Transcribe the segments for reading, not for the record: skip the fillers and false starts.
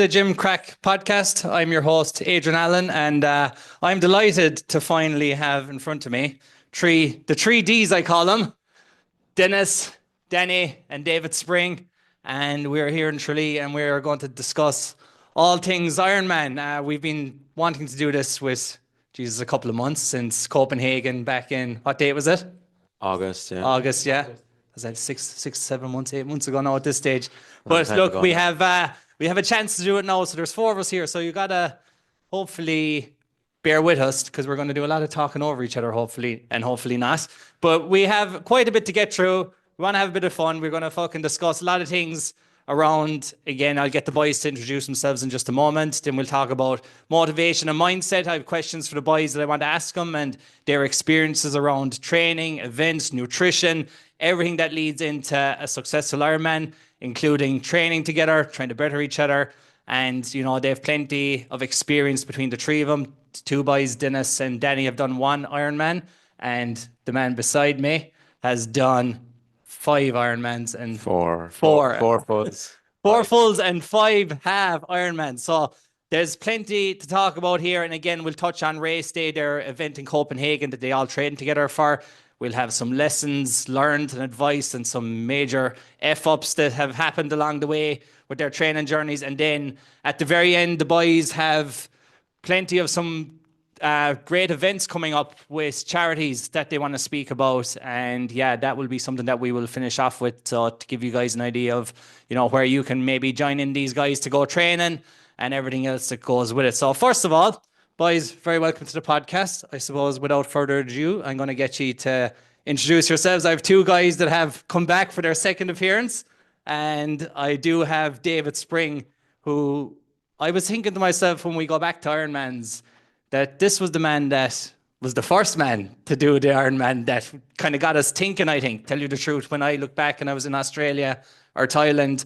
The GymCraic Podcast. I'm your host, Adrian Allen, and I'm delighted to finally have in front of me the three Ds, I call them: Dennis, Danny, and David Spring. And we're here in Tralee, and we're going to discuss all things Ironman. We've been wanting to do this with, Jesus, a couple of months since Copenhagen back in, what date was it? August, yeah. August, yeah. Was that 7 months, 8 months ago now at this stage? But look, we have a chance to do it now. So there's four of us here. So you gotta hopefully bear with us because we're going to do a lot of talking over each other, hopefully, and hopefully not. But we have quite a bit to get through. We want to have a bit of fun. We're going to fucking discuss a lot of things around. Again, I'll get the boys to introduce themselves in just a moment. Then we'll talk about motivation and mindset. I have questions for the boys that I want to ask them and their experiences around training, events, nutrition, everything that leads into a successful Ironman, including training together, trying to better each other. And, you know, they have plenty of experience between the three of them. The two boys, Dennis and Danny, have done one Ironman. And the man beside me has done 5 Ironmans and four fulls. 4 fulls and 5 half Ironmans. So there's plenty to talk about here. And again, we'll touch on Race Day, their event in Copenhagen that they all trained together for. We'll have some lessons learned and advice and some major F-ups that have happened along the way with their training journeys. And then at the very end, the boys have plenty of some great events coming up with charities that they want to speak about. And yeah, that will be something that we will finish off with. So to give you guys an idea of, you know, where you can maybe join in these guys to go training and everything else that goes with it. So first of all, boys, very welcome to the podcast. I suppose without further ado, I'm going to get you to introduce yourselves. I have 2 guys that have come back for their second appearance. And I do have David Spring, who I was thinking to myself when we go back to Ironmans, that this was the man that was the first man to do the Ironman that kind of got us thinking, I think. Tell you the truth, when I look back and I was in Australia or Thailand,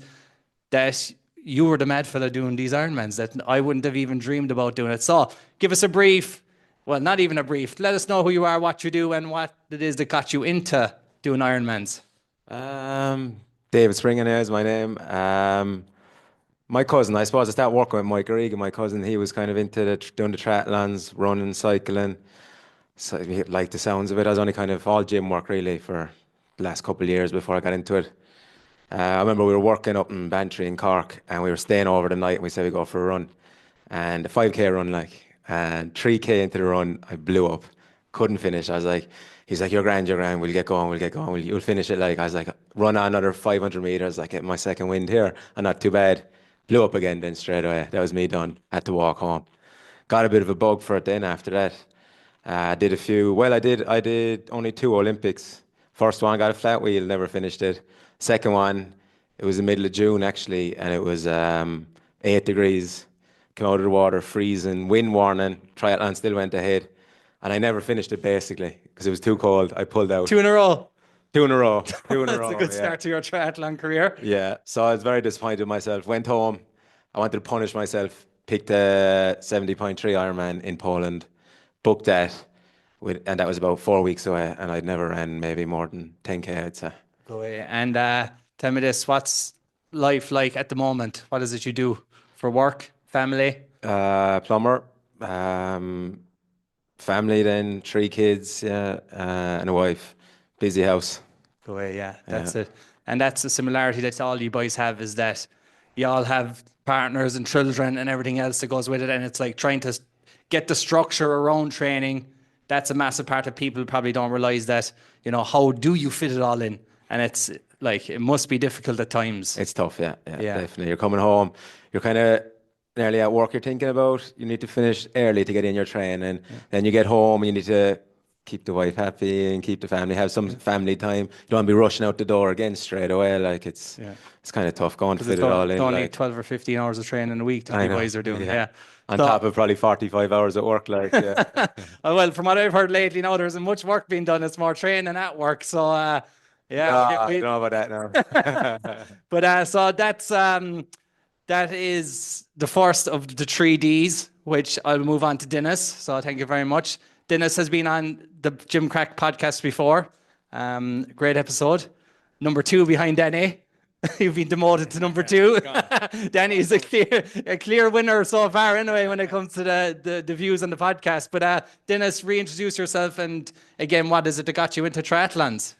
that you were the mad fella doing these Ironmans, that I wouldn't have even dreamed about doing it. So give us a brief, well, not even a brief. Let us know who you are, what you do, and what it is that got you into doing Ironmans. David Springen is my name. My cousin, I suppose I started working with Mike Regan. My cousin, he was kind of into doing the triathlons, running, cycling. So he liked the sounds of it. I was only kind of all gym work really for the last couple of years before I got into it. I remember we were working up in Bantry in Cork and we were staying over the night and we said we'd go for a run. And a 5K run, and 3K into the run, I blew up. Couldn't finish. I was like, he's like, you're grand, we'll get going. You'll finish it. I was like, run on another 500 meters, get my second wind here. And not too bad. Blew up again then straight away. That was me done. Had to walk home. Got a bit of a bug for it then after that. I did only 2 Olympics. First one, got a flat wheel, never finished it. Second one, it was the middle of June actually, and it was 8 degrees. Came out of the water, freezing, wind warning. Triathlon still went ahead. And I never finished it basically because it was too cold. I pulled out. 2 in a row. 2 in a row. That's a good start to your triathlon career. Yeah. So I was very disappointed with myself. Went home. I wanted to punish myself. Picked a 70.3 Ironman in Poland. Booked that. And that was about 4 weeks away. And I'd never ran maybe more than 10K, I'd say. Go away. And tell me this, what's life like at the moment? What is it you do for work, family? Plumber. Family then, 3 kids, and a wife. Busy house. Go away, yeah. That's it. And that's the similarity that all you boys have, is that you all have partners and children and everything else that goes with it. And it's like trying to get the structure around training. That's a massive part of people probably don't realize that, you know, how do you fit it all in? And it's like, it must be difficult at times. It's tough, yeah, definitely. You're coming home, you're kind of nearly at work, you're thinking about, you need to finish early to get in your training. Then you get home, you need to keep the wife happy and keep the family, have some family time. You don't want to be rushing out the door again straight away. It's kind of tough going to fit it all in. It's only 12 or 15 hours of training a week that you guys are doing. Yeah. On top of probably 45 hours at work. Well, from what I've heard lately now, there isn't much work being done. It's more training at work. So, I don't know about that now. But so that is the first of the 3 Ds, which I'll move on to Dennis. So thank you very much. Dennis has been on the GymCraic podcast before. Great episode. Number 2 behind Danny. You've been demoted to number two. gone. Danny is a clear winner so far anyway when it comes to the views on the podcast. But Dennis, reintroduce yourself, and again, what is it that got you into triathlons?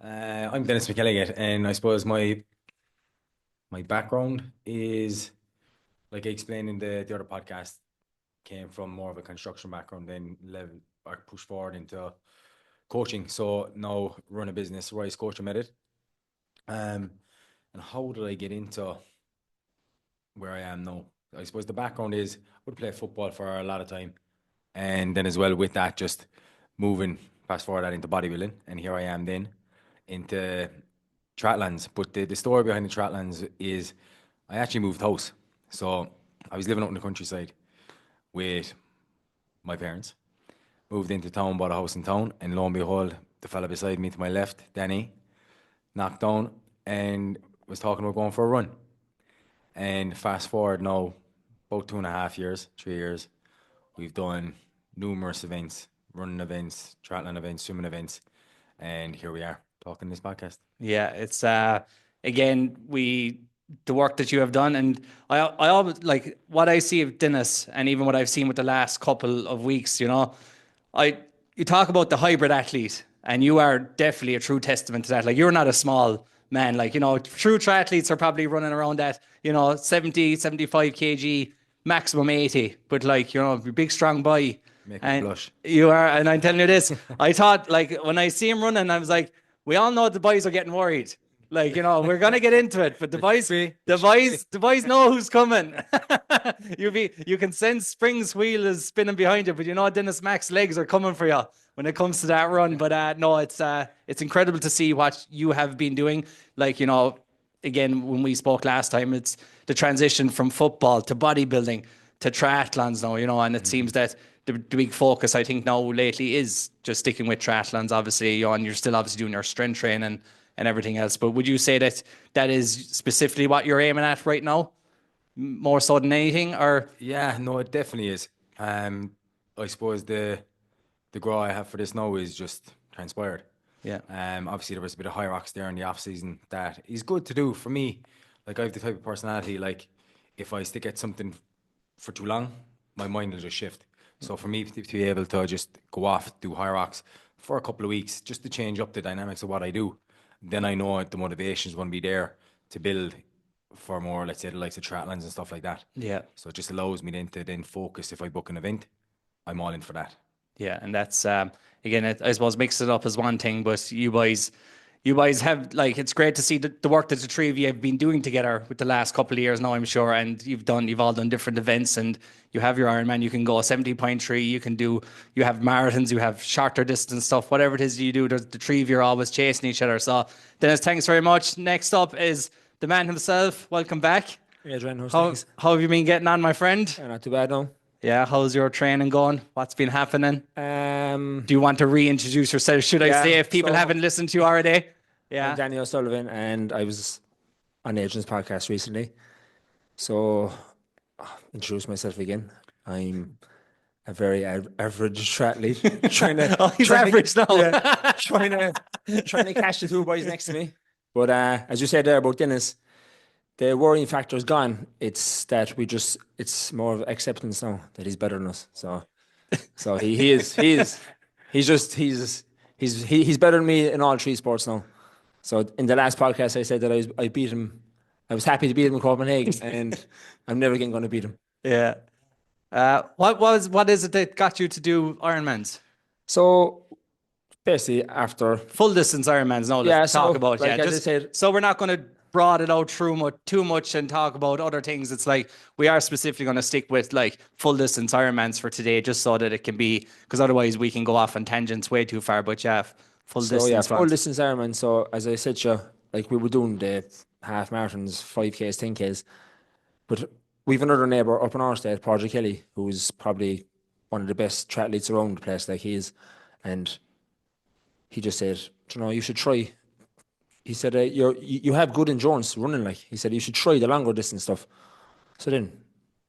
I'm Denis MC, and I suppose my background is, like I explained in the other podcast, came from more of a construction background, then pushed forward into coaching. So now run a business, Rise Coaching Method. And how did I get into where I am now? I suppose the background is I would play football for a lot of time, and then as well with that, just moving fast forward that into bodybuilding, and here I am then into triathlons. But the story behind the triathlons is I actually moved house. So I was living out in the countryside with my parents, moved into town, bought a house in town, and lo and behold, the fella beside me to my left, Danny, knocked down and was talking about going for a run. And fast forward now, about 2.5 years, 3 years, we've done numerous events, running events, triathlon events, swimming events, and here we are talking this podcast. Yeah, it's again, the work that you have done, and I always like what I see of Dennis, and even what I've seen with the last couple of weeks. You talk about the hybrid athlete, and you are definitely a true testament to that. Like, you're not a small man. Like, true triathletes are probably running around that 70, 75 kg, maximum 80, but like, you're a big strong boy. Make me blush. You are, and I'm telling you this, I thought, like, when I see him running, I was like, we all know the boys are getting worried. Like, we're gonna get into it, but the boys know who's coming. You can sense Spring's wheel is spinning behind you, but Dennis Mac's legs are coming for you when it comes to that run. But no, it's incredible to see what you have been doing. Like, again, when we spoke last time, it's the transition from football to bodybuilding to triathlons now, and it seems that the big focus, I think, now lately is just sticking with triathlons, obviously, and you're still obviously doing your strength training and everything else. But would you say that is specifically what you're aiming at right now, more so than anything, or? Yeah, no, it definitely is. I suppose the grow I have for this now is just transpired. Yeah. Obviously there was a bit of high rocks there in the off season that is good to do for me. Like, I have the type of personality, like, if I stick at something for too long, my mind will just shift. So for me to be able to just go off, do high rocks for a couple of weeks, just to change up the dynamics of what I do, then I know the motivation is going to be there to build for more, let's say, the likes of triathlons and stuff like that. Yeah. So it just allows me then to focus. If I book an event, I'm all in for that. Yeah, and that's again, I suppose mix it up as one thing, but you boys have, like, it's great to see the work that the three of you have been doing together with the last couple of years now, I'm sure, and you've all done different events, and you have your Ironman, you can go 70.3, you have marathons, you have shorter distance stuff, whatever it is you do, the three of you are always chasing each other. So Dennis, thanks very much. Next up is the man himself. Welcome back. Yeah, Adrian, how have you been getting on, my friend? not too bad now. Yeah, how's your training going? What's been happening? Do you want to reintroduce yourself? Should I say, if people haven't listened to you already? Yeah. I'm Danny O'Sullivan, and I was on Agents podcast recently. So, introduce myself again. I'm a very average triathlete. He's average now. Yeah, trying to catch the two boys next to me. But as you said there about Dennis, the worrying factor is gone. It's that it's more of acceptance now that he's better than us. So he's better than me in all three sports now. So in the last podcast, I said that I beat him. I was happy to beat him in Copenhagen, and I'm never again going to beat him. Yeah. What is it that got you to do Ironmans? So basically, after full distance Ironmans, now let's talk about. Like, as I said, so we're not going to broad it out too much and talk about other things. It's like we are specifically going to stick with, like, full distance Ironmans for today, just so that it can be, because otherwise we can go off on tangents way too far. But yeah, full distance Ironman. So as I said, like, we were doing the half marathons, 5Ks, 10Ks, but we've another neighbour up in our state, Padraig Kelly, who's probably one of the best triathletes around the place, like he is, and he just said, you should try. He said, you have good endurance running, like. He said, you should try the longer distance stuff. So then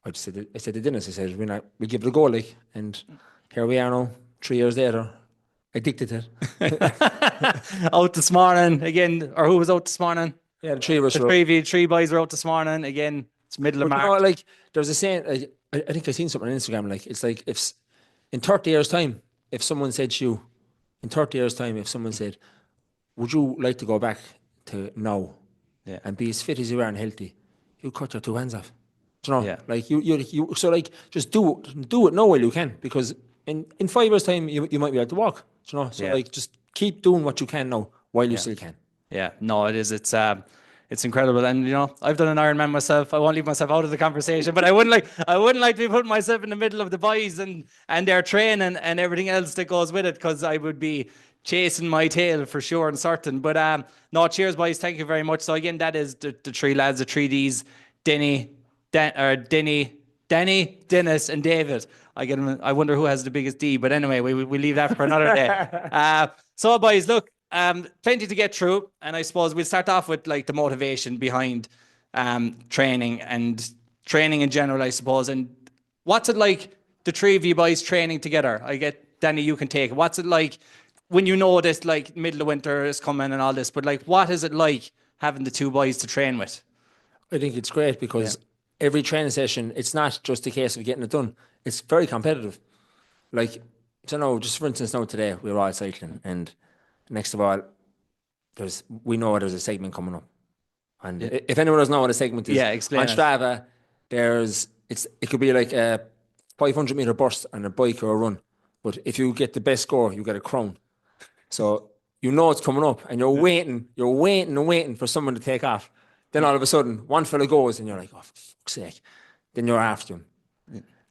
I said to Dennis, I said, we'll give it a go, like. And here we are now, 3 years later, addicted to it. Out this morning again, or who was out this morning? Yeah, the three of us The were. three boys are out this morning. Again, it's middle of But, March. like there's a saying. Like, I think I seen something on Instagram. Like it's like if in 30 years' time, if someone said to you, in 30 years' time, if someone said, "Would you like to go back to now and be as fit as you are and healthy?" You cut your two hands off. Do you know? Yeah. Like you. So like just do it now while you can, because in 5 years' time you might be able to walk. Do you know? So like just keep doing what you can now while you still can. Yeah, no, it is. It's incredible, and you know, I've done an Ironman myself. I won't leave myself out of the conversation, but I wouldn't like to be putting myself in the middle of the boys and their training and everything else that goes with it, because I would be chasing my tail for sure and certain. But no, cheers, boys. Thank you very much. So again, that is the three lads, the three Ds, Denny, Dennis, and David. I wonder who has the biggest D, but anyway, we leave that for another day. So boys, look. Plenty to get through, and I suppose we'll start off with like the motivation behind training in general, I suppose. And what's it like, the three of you boys training together? I get Danny, you can take it. What's it like when you know this, like middle of winter is coming and all this, but like what is it like having the two boys to train with? I think it's great because every training session, it's not just a case of getting it done. It's very competitive. Like, I know, just for instance, now today we were all cycling, and next of all, we know there's a segment coming up. And if anyone doesn't know what a segment is, explain on Strava, it could be like a 500-meter burst on a bike or a run. But if you get the best score, you get a crown. So you know it's coming up, and you're waiting for someone to take off. Then all of a sudden, one fella goes, and you're like, oh, for fuck's sake. Then you're after him.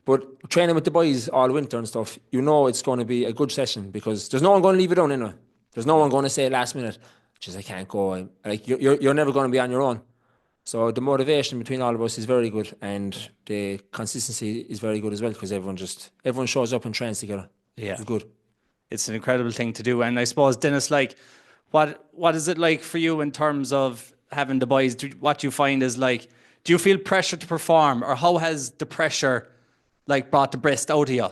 But training with the boys all winter and stuff, you know it's going to be a good session, because there's no one going to leave it on anyway. There's no one going to say last minute, I can't go. Like you're never going to be on your own. So the motivation between all of us is very good, and the consistency is very good as well, because everyone shows up and trains together. Yeah, it's good. It's an incredible thing to do. And I suppose, Dennis, like, what is it like for you in terms of having the boys? What you find is like, do you feel pressure to perform, or how has the pressure like brought the best out of you?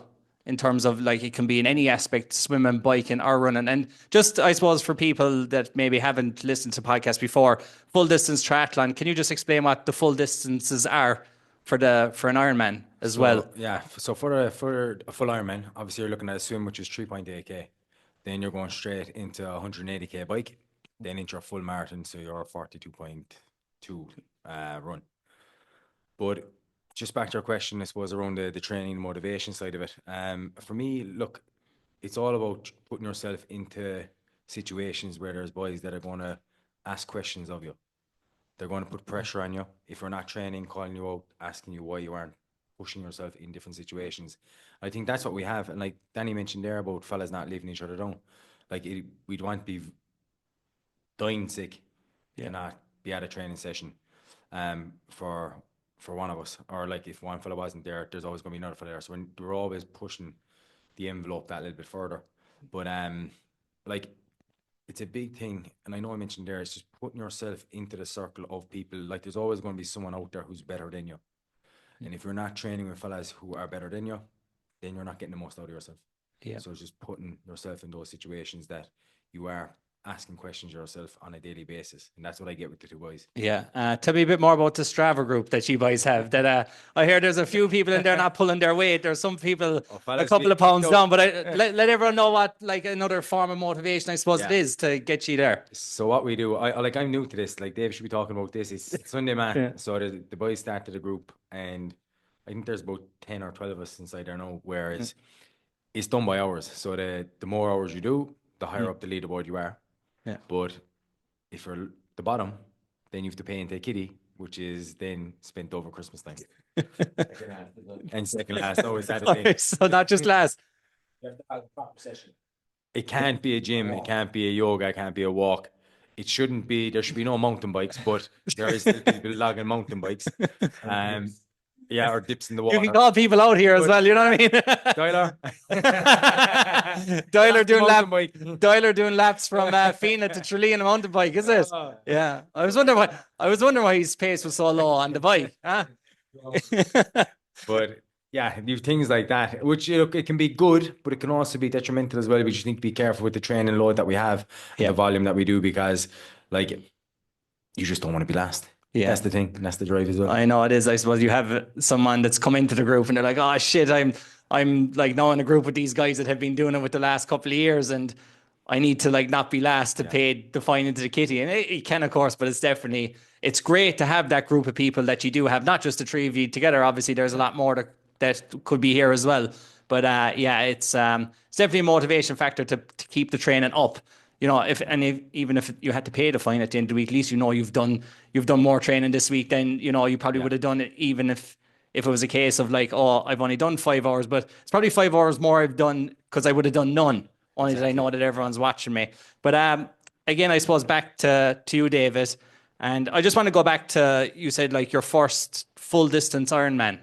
In terms of like, it can be in any aspect, swimming, biking, or running. And just, I suppose, for people that maybe haven't listened to podcasts before, full distance triathlon, can you just explain what the full distances are for an Ironman as well? Yeah. So for a full Ironman, obviously you're looking at a swim, which is 3.8k. Then you're going straight into a 180k bike, then into your full marathon, so you're 42.2 run. But just back to your question, I suppose, around the training and motivation side of it. For me, look, it's all about putting yourself into situations where there's boys that are going to ask questions of you. They're going to put pressure on you. If you're not training, calling you out, asking you why you aren't pushing yourself in different situations. I think that's what we have. And like Danny mentioned there about fellas not leaving each other down. Like we'd want to be dying sick to not be at a training session for one of us, or like if one fella wasn't there, there's always going to be another fella there. So we're always pushing the envelope that little bit further. But like, it's a big thing, and I know I mentioned there, it's just putting yourself into the circle of people. Like, there's always going to be someone out there who's better than you, and if you're not training with fellas who are better than you, then you're not getting the most out of yourself. So it's just putting yourself in those situations that you are asking questions yourself on a daily basis, and that's what I get with the two boys. Tell me a bit more about the Strava group that you guys have. That I hear there's a few people in there not pulling their weight. There's some people a couple of pounds down, but let everyone know what, like, another form of motivation, I suppose, it is to get you there. So what we do, I'm new to this. Like, Dave should be talking about this. It's Sunday, man. So the boys started a group, and I think there's about 10 or 12 of us inside there now. Whereas it's done by hours. So the more hours you do, the higher up the leaderboard you are. But if you're the bottom, then you have to pay into a kitty, which is then spent over Christmas time. And second last, always Saturday. So not just last. You have to have a proper session. It can't be a gym, it can't be a yoga, it can't be a walk. It shouldn't be, there should be no mountain bikes, but there is still people logging mountain bikes. Or dips in the water. You can call people out here as well, you know what I mean? Doyler doing laps from Fina to Tralee on a mountain bike, is it? Yeah. I was wondering why his pace was so low on the bike. Huh? But yeah, you have things like that, which, it can be good, but it can also be detrimental as well. We just need to be careful with the training load that we have, and the volume that we do, because like, you just don't want to be last. Yeah. That's the thing. And that's the drive as well. I know it is. I suppose you have someone that's come into the group and they're like, oh shit, I'm like now in a group with these guys that have been doing it with the last couple of years, and I need to like not be last to pay the fine into the kitty. And it can, of course, but it's great to have that group of people that you do have, not just the three of you together. Obviously, there's a lot more that could be here as well. But it's definitely a motivation factor to keep the training up. You know, even if you had to pay the fine at the end of the week, at least you know you've done more training this week than you probably would have done it, even if it was a case of like, oh, I've only done 5 hours, but it's probably 5 hours more I've done because I would have done none, only that I know that everyone's watching me. But again, I suppose back to you, David, and I just want to go back to, you said like your first full distance Ironman.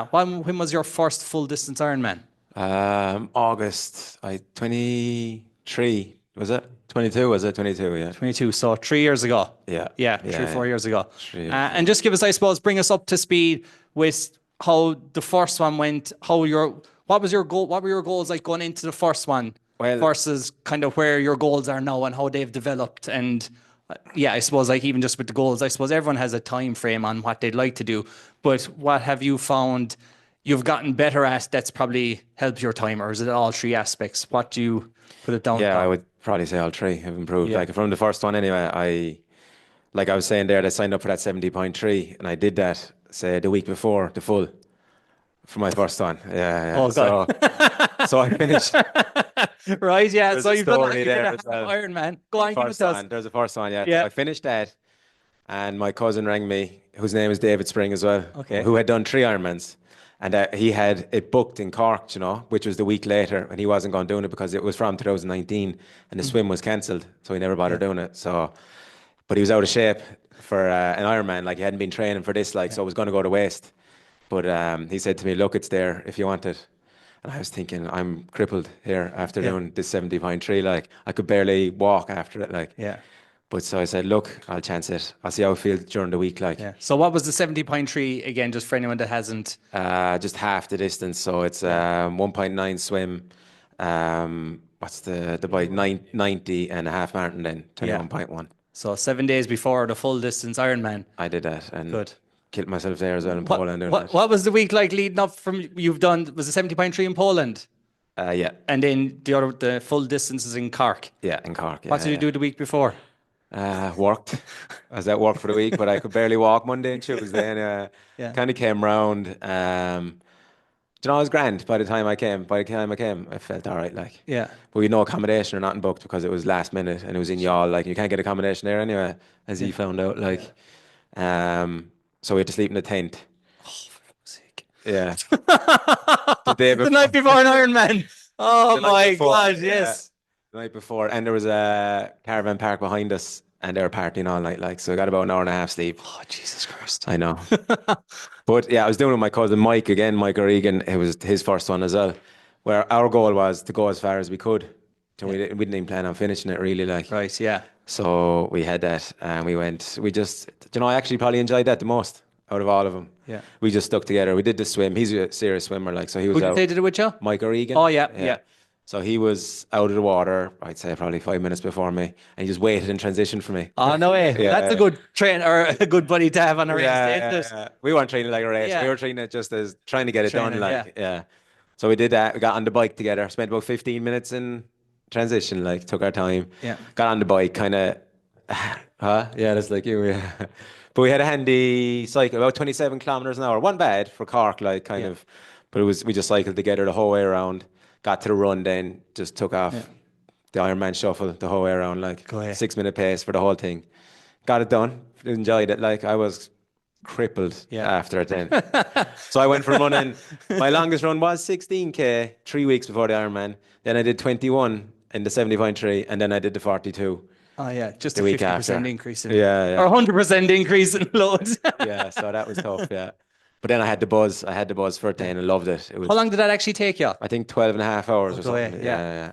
When was your first full distance Ironman? August, 23. Was it 22? Was it 22? Yeah. 22. So 3 years ago. Yeah. 3 or 4 years ago. 3 years. And just give us, I suppose, bring us up to speed with how the first one went. What was your goal? What were your goals like going into the first one versus kind of where your goals are now and how they've developed? And I suppose like even just with the goals, I suppose everyone has a time frame on what they'd like to do. But what have you found you've gotten better at that's probably helped your time, or is it all three aspects? What do you put it down to? I would probably say all three have improved. Like from the first one anyway, I was saying there, I signed up for that 70.3 and I did that, say, the week before the full for my first one. Yeah. Oh, God. So I finished. Right, yeah. There's So a you've done story there that as well. Ironman. Go on, give it to us. There's a first one, Yeah. I finished that and my cousin rang me, whose name is David Spring as well, Okay. who had done 3 Ironmans. And he had it booked in Cork, which was the week later, and he wasn't going to do it because it was from 2019 and the swim was cancelled, so he never bothered doing it. So, but he was out of shape for an Ironman, like he hadn't been training for this, so it was going to go to waste. But he said to me, "Look, it's there if you want it." And I was thinking, I'm crippled here after doing this 70.3, like I could barely walk after it, like. Yeah. But so I said, look, I'll chance it. I'll see how it feels during the week, like. Yeah. So what was the 70.3 again, just for anyone that hasn't? Just half the distance. So it's 1.9 swim. What's the bike? 90 and a half marathon then, 21.1. So 7 days before the full distance Ironman. I did that and Good. killed myself there as well in Poland. What was the week like leading up from you've done? Was it 70.3 in Poland? Yeah. And then the full distances in Cork. Yeah, in Cork. Yeah, What did you do the week before? Worked. I was at work for the week, but I could barely walk Monday and Tuesday. And kind of came round. It was grand by the time I came. I felt all right, like. Yeah. But we had no accommodation or nothing booked because it was last minute and it was in Youghal. Like, you can't get accommodation there anyway, as he found out. Like, so we had to sleep in a tent. Oh, for fuck's sake. Yeah. The night before an Ironman. Oh my God, yes. The night before, and there was a caravan park behind us, and they were partying all night. Like, so I got about an hour and a half sleep. Oh, Jesus Christ. I know. But yeah, I was doing it with my cousin Mike again, Mike O'Regan. It was his first one as well, where our goal was to go as far as we could. So we didn't even plan on finishing it really, like. Right, yeah. So we had that, and we just, I actually probably enjoyed that the most out of all of them. Yeah. We just stuck together. We did the swim. He's a serious swimmer, like, so he was Who did out. they did it with you? Mike O'Regan. Oh, yeah. So he was out of the water, I'd say probably 5 minutes before me, and he just waited in transition for me. Oh, no way. Yeah. That's a good train or a good buddy to have on a race day, isn't it? We weren't training like a race. Yeah. We were training it just as trying to get it Training, done. Like, yeah. So we did that. We got on the bike together, spent about 15 minutes in transition, like, took our time. Yeah. Got on the bike, kind of, yeah, that's like you, yeah. But we had a handy cycle, about 27 kilometers an hour. Wasn't bad for Cork, like, kind of, but we just cycled together the whole way around. Got to the run, then just took off the Ironman shuffle the whole way around, like 6-minute pace for the whole thing. Got it done. Enjoyed it. Like, I was crippled after it then. So I went from running, my longest run was 16K 3 weeks before the Ironman. Then I did 21 in the 70.3, and then I did the 42. Oh, yeah. Just The a week 50% after. increase in Yeah. or 100% increase in loads. Yeah, so that was tough, yeah. But then I had the buzz. For it then and loved it. It was, How long did that actually take you? I think 12 and a half hours or Okay, something. yeah.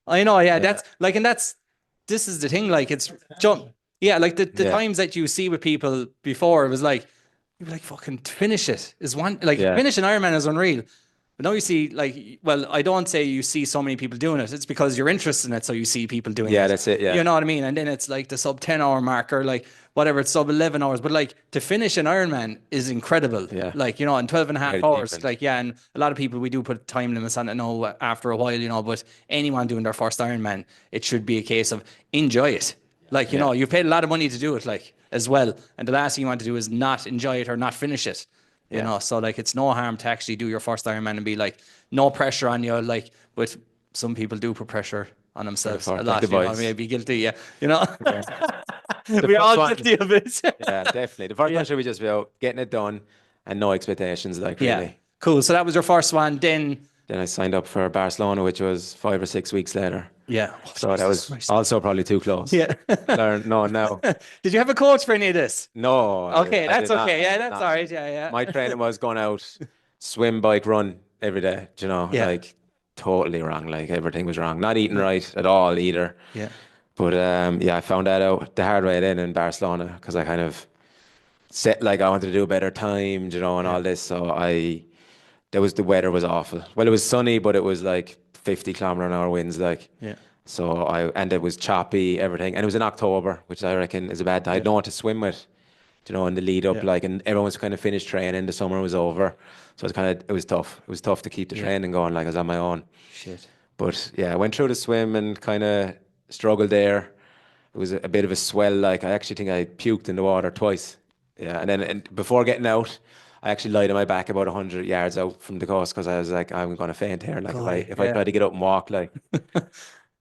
I know, yeah. That's like, and this is the thing, like, it's jump. Yeah, like the times that you see with people before, it was like, you'd be like, fucking finish it is one, like, finish an Ironman is unreal. But now you see, like, well, I don't say you see so many people doing it. It's because you're interested in it, so you see people doing it. Yeah, that's it. Yeah. You know what I mean? And then it's like the sub 10-hour marker, like whatever, it's sub 11 hours. But like to finish an Ironman is incredible. Yeah. Like, you know, in 12 and a half Very hours, different. like, yeah. And a lot of people, we do put time limits on it now after a while, you know, but anyone doing their first Ironman, it should be a case of enjoy it. Like, you know, you've paid a lot of money to do it, like, as well. And the last thing you want to do is not enjoy it or not finish it. You know, so like it's no harm to actually do your first Ironman and be like, no pressure on you. Like, but some people do put pressure on themselves a lot. You know, maybe guilty, you know. We're all guilty of it. Yeah, definitely. The first one should be just about getting it done and no expectations, like really. Yeah, cool. So that was your first one. Then I signed up for Barcelona, which was 5 or 6 weeks later. Yeah. So that was also probably too close. Yeah. No. Did you have a coach for any of this? No. Okay, I that's did okay. not. Yeah, that's all right. Yeah. My training was going out, swim, bike, run every day. You know, like totally wrong. Like everything was wrong. Not eating right at all either. Yeah. But I found that out the hard way then in Barcelona because I kind of set like I wanted to do a better time, you know, and all this. So the weather was awful. Well, it was sunny, but it was like 50 km/h winds, like. Yeah. So and it was choppy, everything, and it was in October, which I reckon is a bad time. I had no one to swim with, you know, in the lead up, like, and everyone was kind of finished training. The summer was over, so it was tough. It was tough to keep the training going. Like I was on my own. Shit. But yeah, I went through the swim and kind of struggled there. It was a bit of a swell. Like I actually think I puked in the water twice. Yeah, and then before getting out, I actually lied on my back about 100 yards out from the coast because I was like, I'm going to faint here. Like if I try to get up and walk, like.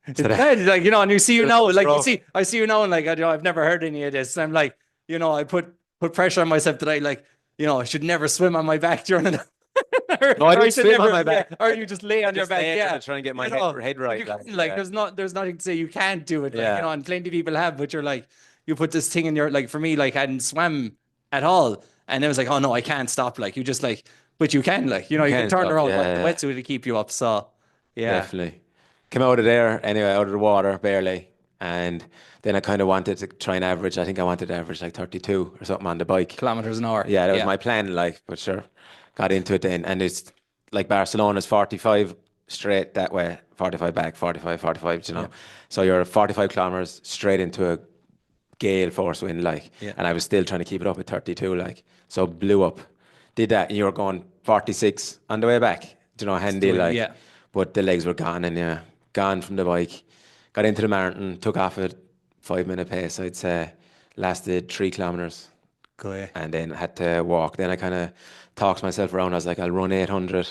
It's bad, like, you know, and you see you now, like I see you now, and like, I've never heard any of this. And I'm like, you know, I put pressure on myself that I like, you know, I should never swim on my back during it. No, I didn't swim on my back. Or you just lay on your back. Yeah, trying to get my head right. There's nothing to say you can't do it. Like, you know, and plenty of people have, but you're like, you put this thing in your, like, for me, like, I hadn't swam at all, and it was like, oh no, I can't stop. Like, you just like, but you can, like, you know, you can turn around with the wetsuit to keep you up. So yeah, definitely. Came out of there anyway, out of the water barely, and then I kind of wanted to try and average. I think I wanted to average like 32 or something on the bike. kilometers an hour. Yeah, that was my plan. Like, but sure, got into it then, and it's like Barcelona's 45 straight that way, 45 back, 45. You know, so you're 45 kilometers straight into a gale force wind, like, and I was still trying to keep it up at 32, like, so blew up. Did that, and you were going 46 on the way back. You know, handy, like, but the legs were gone, and gone from the bike. Got into the marathon, took off at 5-minute pace, I'd say. Lasted 3 kilometers. Cool. And then had to walk. Then I kind of talked myself around. I was like, I'll run 800,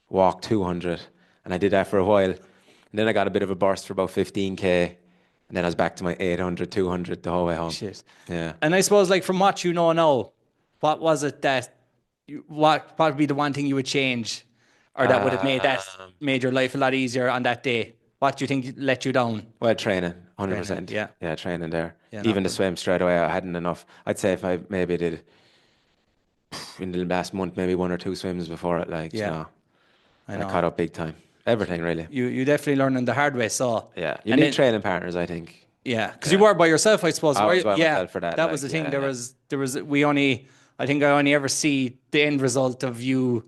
walk 200. And I did that for a while. And then I got a bit of a burst for about 15K. And then I was back to my 800, 200 the whole way home. Shit. Yeah. And I suppose, like, from what you know now, what was it that, what would be the one thing you would change, or that would have made your life a lot easier on that day? What do you think let you down? Well, training, 100%. Yeah, training there. Even the swim straight away, I hadn't enough. I'd say if I maybe did in the last month, maybe 1 or 2 swims before it, like, you know, I caught up big time. Everything, really. You definitely learning the hard way, so. Yeah, you need training partners, I think. Yeah, because you were by yourself, I suppose. I was by myself for that. That was the thing. There was, I think I only ever see the end result of you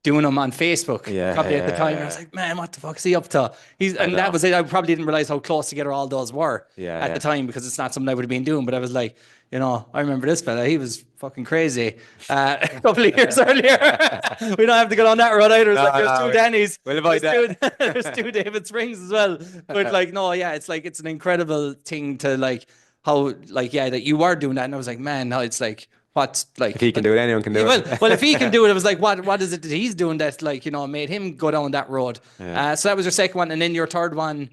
doing them on Facebook. Probably at the time. I was like, man, what the fuck is he up to? And that was it. I probably didn't realize how close together all those were at the time, because it's not something I would have been doing. But I was like, you know, I remember this fella. He was fucking crazy a couple of years earlier. We don't have to get on that road either. There's 2 Dannys. We'll avoid that. There's 2 David Springs as well. But like, no, it's like, it's an incredible thing to like, how, like, that you were doing that. And I was like, man, now it's like, what's like, if he can do it, anyone can do it. Well, if he can do it, it was like, what is it that he's doing that, like, you know, made him go down that road? So that was your second one, and then your third one,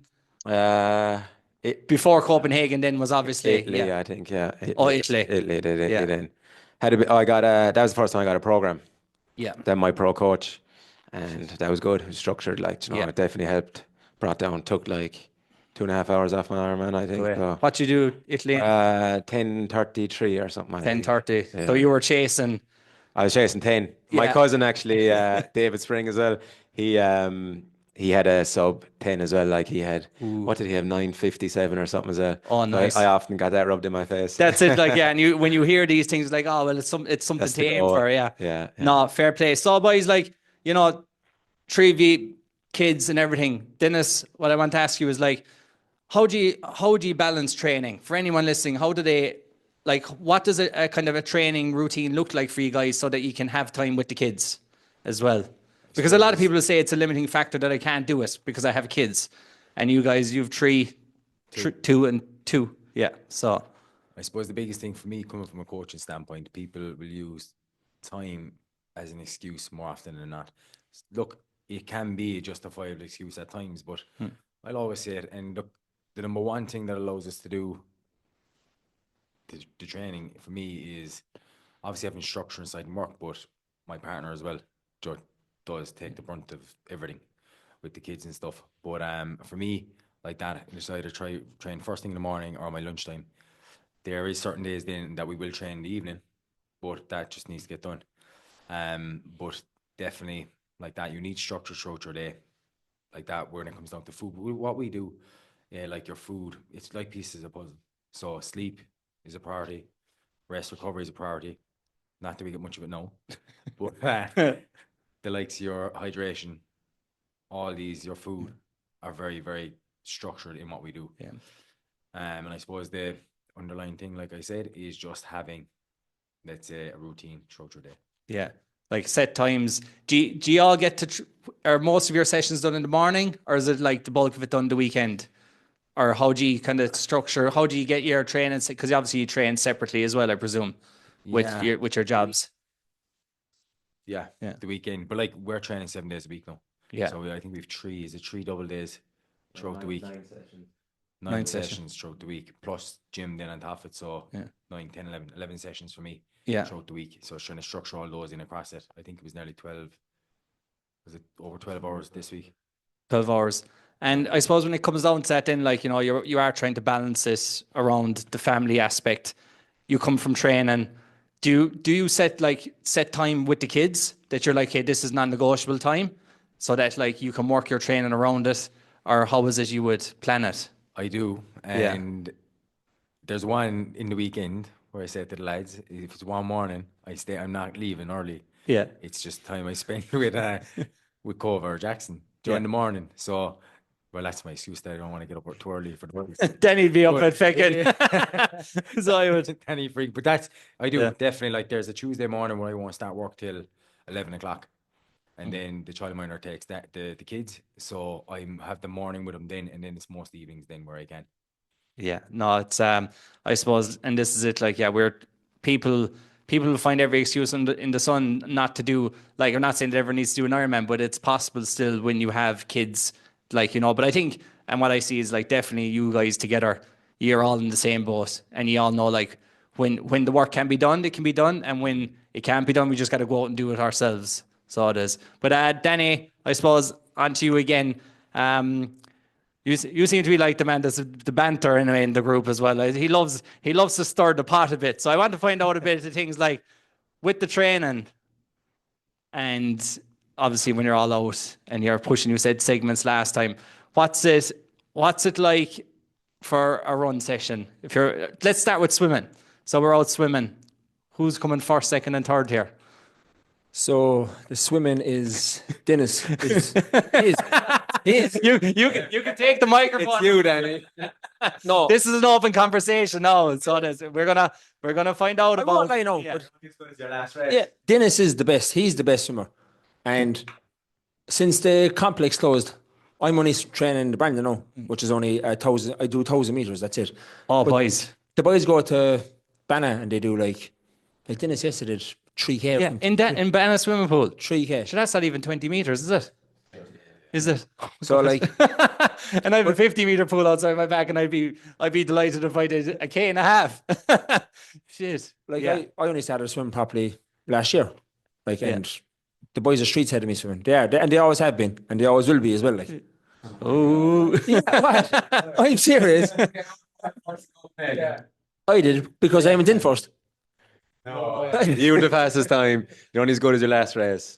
before Copenhagen, then was obviously Italy, I think. Italy. Italy did it. Then had a bit. I got that was the first time I got a program. Yeah. Then my pro coach, and that was good. It was structured, like, you know, it definitely helped. Took like 2.5 hours off my Ironman, I think. So. What you do, Italy? 10:33 or something. 10:30. Yeah. So you were chasing. I was chasing 10. My cousin actually, David Spring as well. He had a sub 10 as well. Like he had, what did he have? 9:57 or something as well. Oh, nice. I often got that rubbed in my face. That's it. Like, and when you hear these things, like, oh well, it's something to aim for. Yeah. No, fair play. So, boys, like, you know, three of you kids and everything. Dennis, what I want to ask you is like, how do you balance training? For anyone listening, how do they, like, what does a kind of a training routine look like for you guys so that you can have time with the kids as well? Because a lot of people say it's a limiting factor that I can't do it because I have kids. And you guys, you've two and two. Yeah. So I suppose the biggest thing for me, coming from a coaching standpoint, people will use time as an excuse more often than not. Look, it can be a justifiable excuse at times, but I'll always say it. And look, the number one thing that allows us to do the training for me is obviously having structure inside and work, but my partner as well does take the brunt of everything with the kids and stuff. But for me, like that, I decided to train first thing in the morning or my lunchtime. There is certain days then that we will train in the evening, but that just needs to get done. But definitely like that, you need structure throughout your day, like that. When it comes down to food, what we do, like your food, it's like pieces of puzzle. So sleep is a priority, rest recovery is a priority. Not that we get much of it now, but the likes of your hydration, all these, your food are very, very structured in what we do. Yeah. And I suppose the underlying thing, like I said, is just having, let's say, a routine throughout your day. yeah, like set times. Do you all get to, are most of your sessions done in the morning, or is it like the bulk of it done the weekend? Or how do you kind of structure, how do you get your training? Because obviously you train separately as well, I presume, with your jobs. Yeah, the weekend. But like we're training 7 days a week now. Yeah. So I think we have three double days throughout the week. 9 sessions. 9 sessions throughout the week, plus gym then on top of it. So Yeah. 9, 10, 11 sessions for me Yeah. throughout the week. So I was trying to structure all those in across it. I think it was nearly 12. Was it over 12 hours this week? 12 hours. And I suppose when it comes down to that, then, like, you know, you are trying to balance this around the family aspect. You come from training. Do you set time with the kids that you're like, hey, this is non-negotiable time, so that like you can work your training around it? Or how is it you would plan it? I do. And there's one in the weekend where I say to the lads, if it's one morning, I'm not leaving early. Yeah. It's just time I spend with Cove or Jackson during the morning. So, well, that's my excuse that I don't want to get up too early for the boys. Then he'd be up at fucking. So I would. Danny freak. But I do definitely, like, there's a Tuesday morning where I won't start work till 11 o'clock. And then the childminder takes the kids. So I have the morning with them then, and then it's most evenings then where I can. Yeah, no, it's I suppose, and this is it. Like, yeah, we're people will find every excuse in the sun not to do. Like, I'm not saying that everyone needs to do an Ironman, but it's possible still when you have kids. Like, you know, but I think, and what I see is like definitely you guys together, you're all in the same boat, and you all know like when the work can be done, it can be done, and when it can't be done, we just got to go out and do it ourselves. So it is. But Danny, I suppose on to you again. You seem to be like the man that's the banter anyway in the group as well. He loves to stir the pot a bit. So I want to find out a bit of things like with the training, and obviously when you're all out and you're pushing, you said segments last time. What's it like for a run session? Let's start with swimming. So we're out swimming. Who's coming first, second, and third here? So the swimming is Dennis. You can take the microphone. It's you, Danny. No, This is an open conversation now. So we're gonna find out about. I know. Yeah. But Your last race. yeah, Dennis is the best. He's the best swimmer. And since the complex closed, I'm only training the Brandon now, which is only 1,000. I do 1,000 meters. That's it. Oh, But boys. the boys go to Banna and they do like Dennis yesterday did 3K. Yeah, in Banna swimming pool. 3K. Sure, that's not even 20 meters, is it? Is it? So like, And I have a 50-meter pool outside my back, and I'd be delighted if I did a K and a half. Shit. like Yeah. I only started swimming properly last year. Like, and the boys are streets ahead of me swimming. They are, and they always have been, and they always will be as well. Like, Oh. yeah, what? I'm serious. I did because I went in first. You were the fastest time. You're only as good as your last race.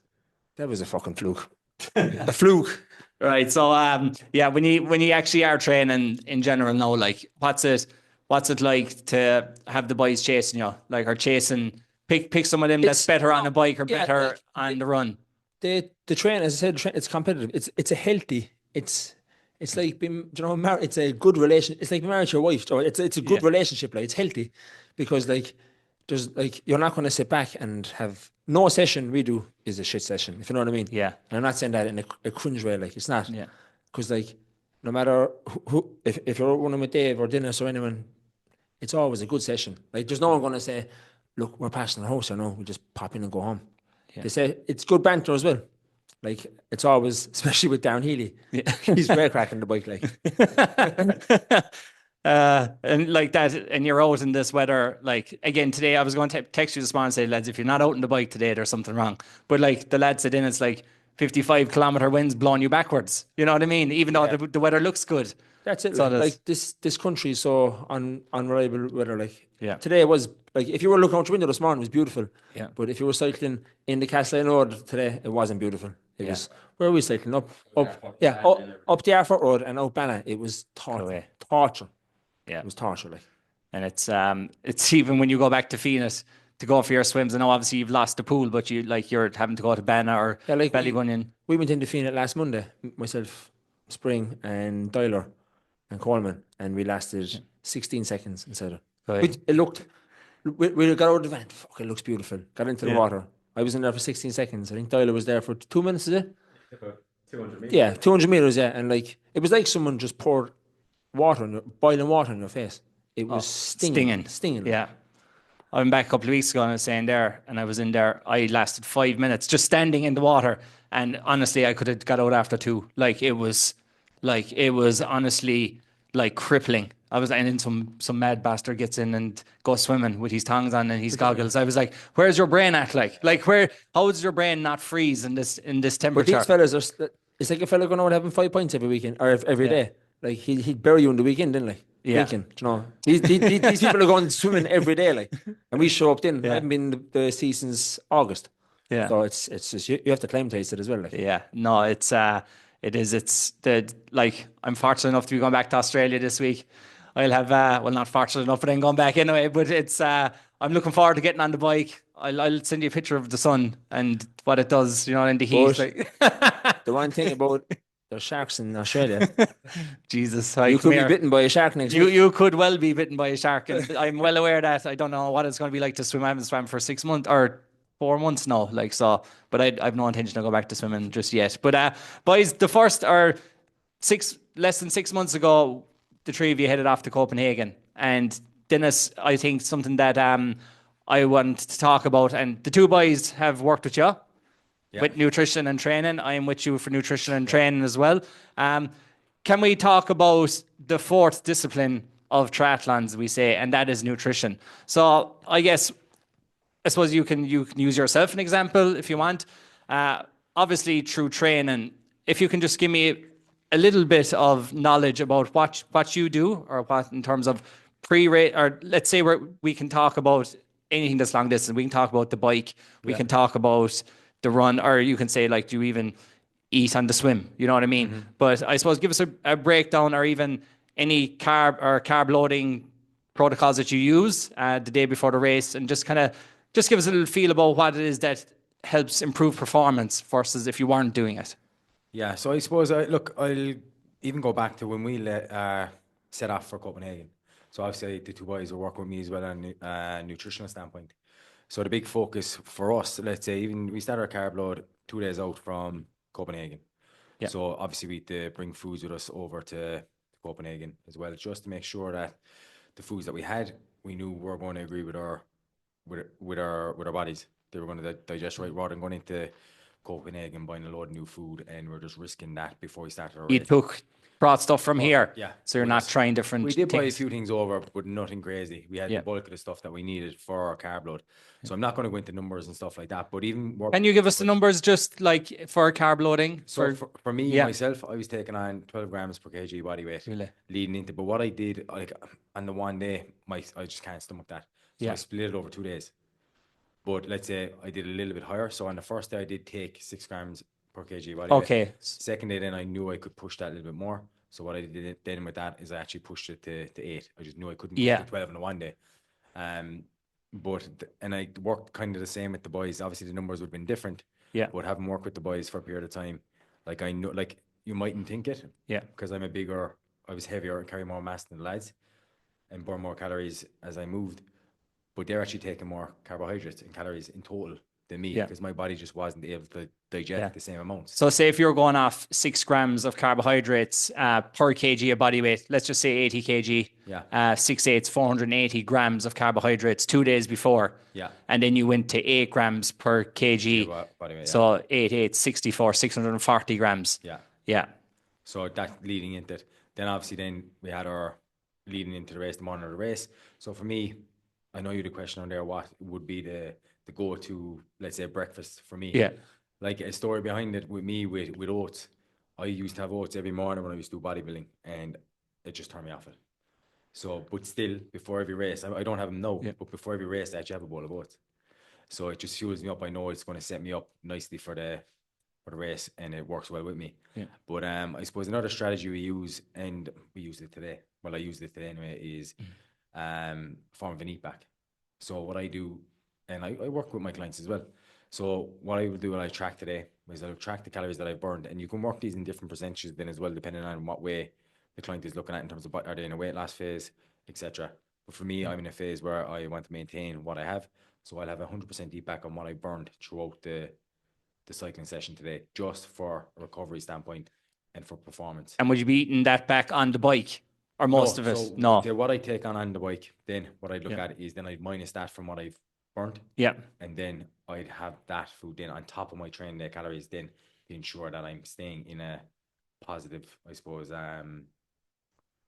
That was a fucking fluke. A fluke. Right. So yeah, when you actually are training in general now, like what's it like to have the boys chasing you? Like, or chasing pick some of them that's better on a bike or better on the run. the train, as I said, it's competitive. It's a healthy. It's like being, it's a good relation. It's like being married to your wife. Or it's a good relationship. Like, it's healthy, because like there's like, you're not going to sit back and have no session we do is a shit session, if you know what I mean. Yeah. And I'm not saying that in a cringe way. Like, it's not. Yeah. Because like, no matter who if you're running with Dave or Dennis or anyone, it's always a good session. Like, there's no one going to say, look, we're passing the house, or no, we just pop in and go home. Yeah. They say it's good banter as well. Like, it's always, especially with Darren Healy. Yeah. He's great cracking the bike, like. And like that, and you're out in this weather. Like, again, today I was going to text you this morning and say, lads, if you're not out on the bike today, there's something wrong. But like the lad said, it's like 55-kilometer winds blowing you backwards. You know what I mean? Even though the weather looks good. That's it. So Like this country is so unreliable weather. Like, yeah. Today it was like, if you were looking out your window this morning, it was beautiful. Yeah. But if you were cycling in the Castlereagh Road today, it wasn't beautiful. It was, where were we cycling? Up the Arford Road and out Banna. It was torture. Yeah. It was torture, like. And it's even when you go back to Phoenix to go for your swims. I know obviously you've lost the pool, but you're having to go to Banna or Ballybunion. We went into Phoenix last Monday, myself, Spring and Dyler and Coleman, and we lasted 16 seconds inside it. It looked, we got out of the van. Fuck, it looks beautiful. Got into the water. I was in there for 16 seconds. I think Dyler was there for 2 minutes, is it? 200 meters. Yeah, 200 meters, yeah. And like, it was like someone just poured boiling water in your face. It was stinging. Yeah. I went back a couple of weeks ago and I was saying there, and I was in there. I lasted 5 minutes just standing in the water. And honestly, I could have got out after 2. It was honestly like crippling. And then some mad bastard gets in and goes swimming with his tongs on and his goggles. I was like, where's your brain at? How does your brain not freeze in this temperature? But these fellas it's like a fella going out having 5 pints every weekend or every day. Like, he'd bury you in the weekend, didn't he? Yeah. Drinking, These people are going swimming every day, like. And we show up then. I haven't been the sea since August. Yeah. So it's just, you have to acclimatise it as well, like. Yeah. No, it is. It's I'm fortunate enough to be going back to Australia this week. I'll have, not fortunate enough, but I'm going back anyway. But it's, I'm looking forward to getting on the bike. I'll send you a picture of the sun and what it does, in the heat. The one thing about there's sharks in Australia. Jesus. You could be bitten by a shark next week. You could well be bitten by a shark. And I'm well aware that I don't know what it's going to be like to swim. I haven't swam for 6 months or 4 months now. But I've no intention to go back to swimming just yet. But boys, the first or less than 6 months ago, the three of you headed off to Copenhagen. And Dennis, I think something that I want to talk about, and the two boys have worked with you. Yeah. With nutrition and training. I am with you for nutrition and training as well. Can we talk about the fourth discipline of triathlons, we say, and that is nutrition? So I suppose you can use yourself an example if you want. Obviously through training, if you can just give me a little bit of knowledge about what you do, or what in terms of pre-race, or let's say we can talk about anything that's long distance. We can talk about the bike. We can talk about the run, or you can say, do you even eat on the swim? You know what I mean? Mm-hmm. But I suppose give us a breakdown, or even any carb loading protocols that you use the day before the race, and just give us a little feel about what it is that helps improve performance versus if you weren't doing it. Yeah, so I suppose I'll even go back to when we set off for Copenhagen. So obviously the two boys are working with me as well on a nutritional standpoint. So the big focus for us, let's say, even we started our carb load 2 days out from Copenhagen. Yeah. So obviously we had to bring foods with us over to Copenhagen as well, just to make sure that the foods that we had, we knew were going to agree with our bodies. They were going to digest right, rather than going into Copenhagen buying a load of new food, and we're just risking that before we started our race. You brought stuff from here, yeah. So you're not trying different things. We did buy a few things over, but nothing crazy. We had the bulk of the stuff that we needed for our carb load. So I'm not going to go into numbers and stuff like that, but even more. Can you give us the numbers just for carb loading? So for me, myself, I was taking on 12 grams per kg body weight leading into, but what I did, on the one day, I just can't stomach that. So I split it over 2 days. But let's say I did a little bit higher. So on the first day, I did take 6 grams per kg body weight. Okay. Second day, then I knew I could push that a little bit more. So what I did then with that is I actually pushed it to 8. I just knew I couldn't push to 12 in the one day. And I worked kind of the same with the boys. Obviously, the numbers would have been different. Yeah. But having worked with the boys for a period of time, like I know, like you mightn't think it, Yeah. because I was heavier and carry more mass than the lads, and burn more calories as I moved. But they're actually taking more carbohydrates and calories in total than me, Yeah. because my body just wasn't able to digest Yeah. the same amounts. So say if you're going off 6 grams of carbohydrates per kg of body weight, let's just say 80 kg, Yeah. 6 eighths, 480 grams of carbohydrates 2 days before. Yeah. And then you went to 8 grams per kg. Body weight, yeah. So 8 eighths, 64, 640 grams. Yeah. Yeah. So that leading into it. Then obviously then we had our leading into the race, the morning of the race. So for me, I know you had a question on there, what would be the go-to, let's say, breakfast for me. Yeah. Like a story behind it with me with oats. I used to have oats every morning when I used to do bodybuilding, and it just turned me off it. So, but still, before every race, I don't have them now, but before every race, I actually have a bowl of oats. So it just fuels me up. I know it's going to set me up nicely for the race, and it works well with me. Yeah. But I suppose another strategy we use, and we used it today, well, I used it today anyway, is form of an eat back. So what I do, and I work with my clients as well. So what I will do when I track today is I'll track the calories that I've burned, and you can work these in different percentages then as well, depending on what way the client is looking at in terms of are they in a weight loss phase, etc. But for me, I'm in a phase where I want to maintain what I have. So I'll have 100% eat back on what I burned throughout the cycling session today, just for a recovery standpoint and for performance. And would you be eating that back on the bike, or most of it? So No. what I take on the bike, then what I'd look at is then I'd minus that from what I've burnt. Yeah. And then I'd have that food then on top of my training day calories, then to ensure that I'm staying in a positive, I suppose,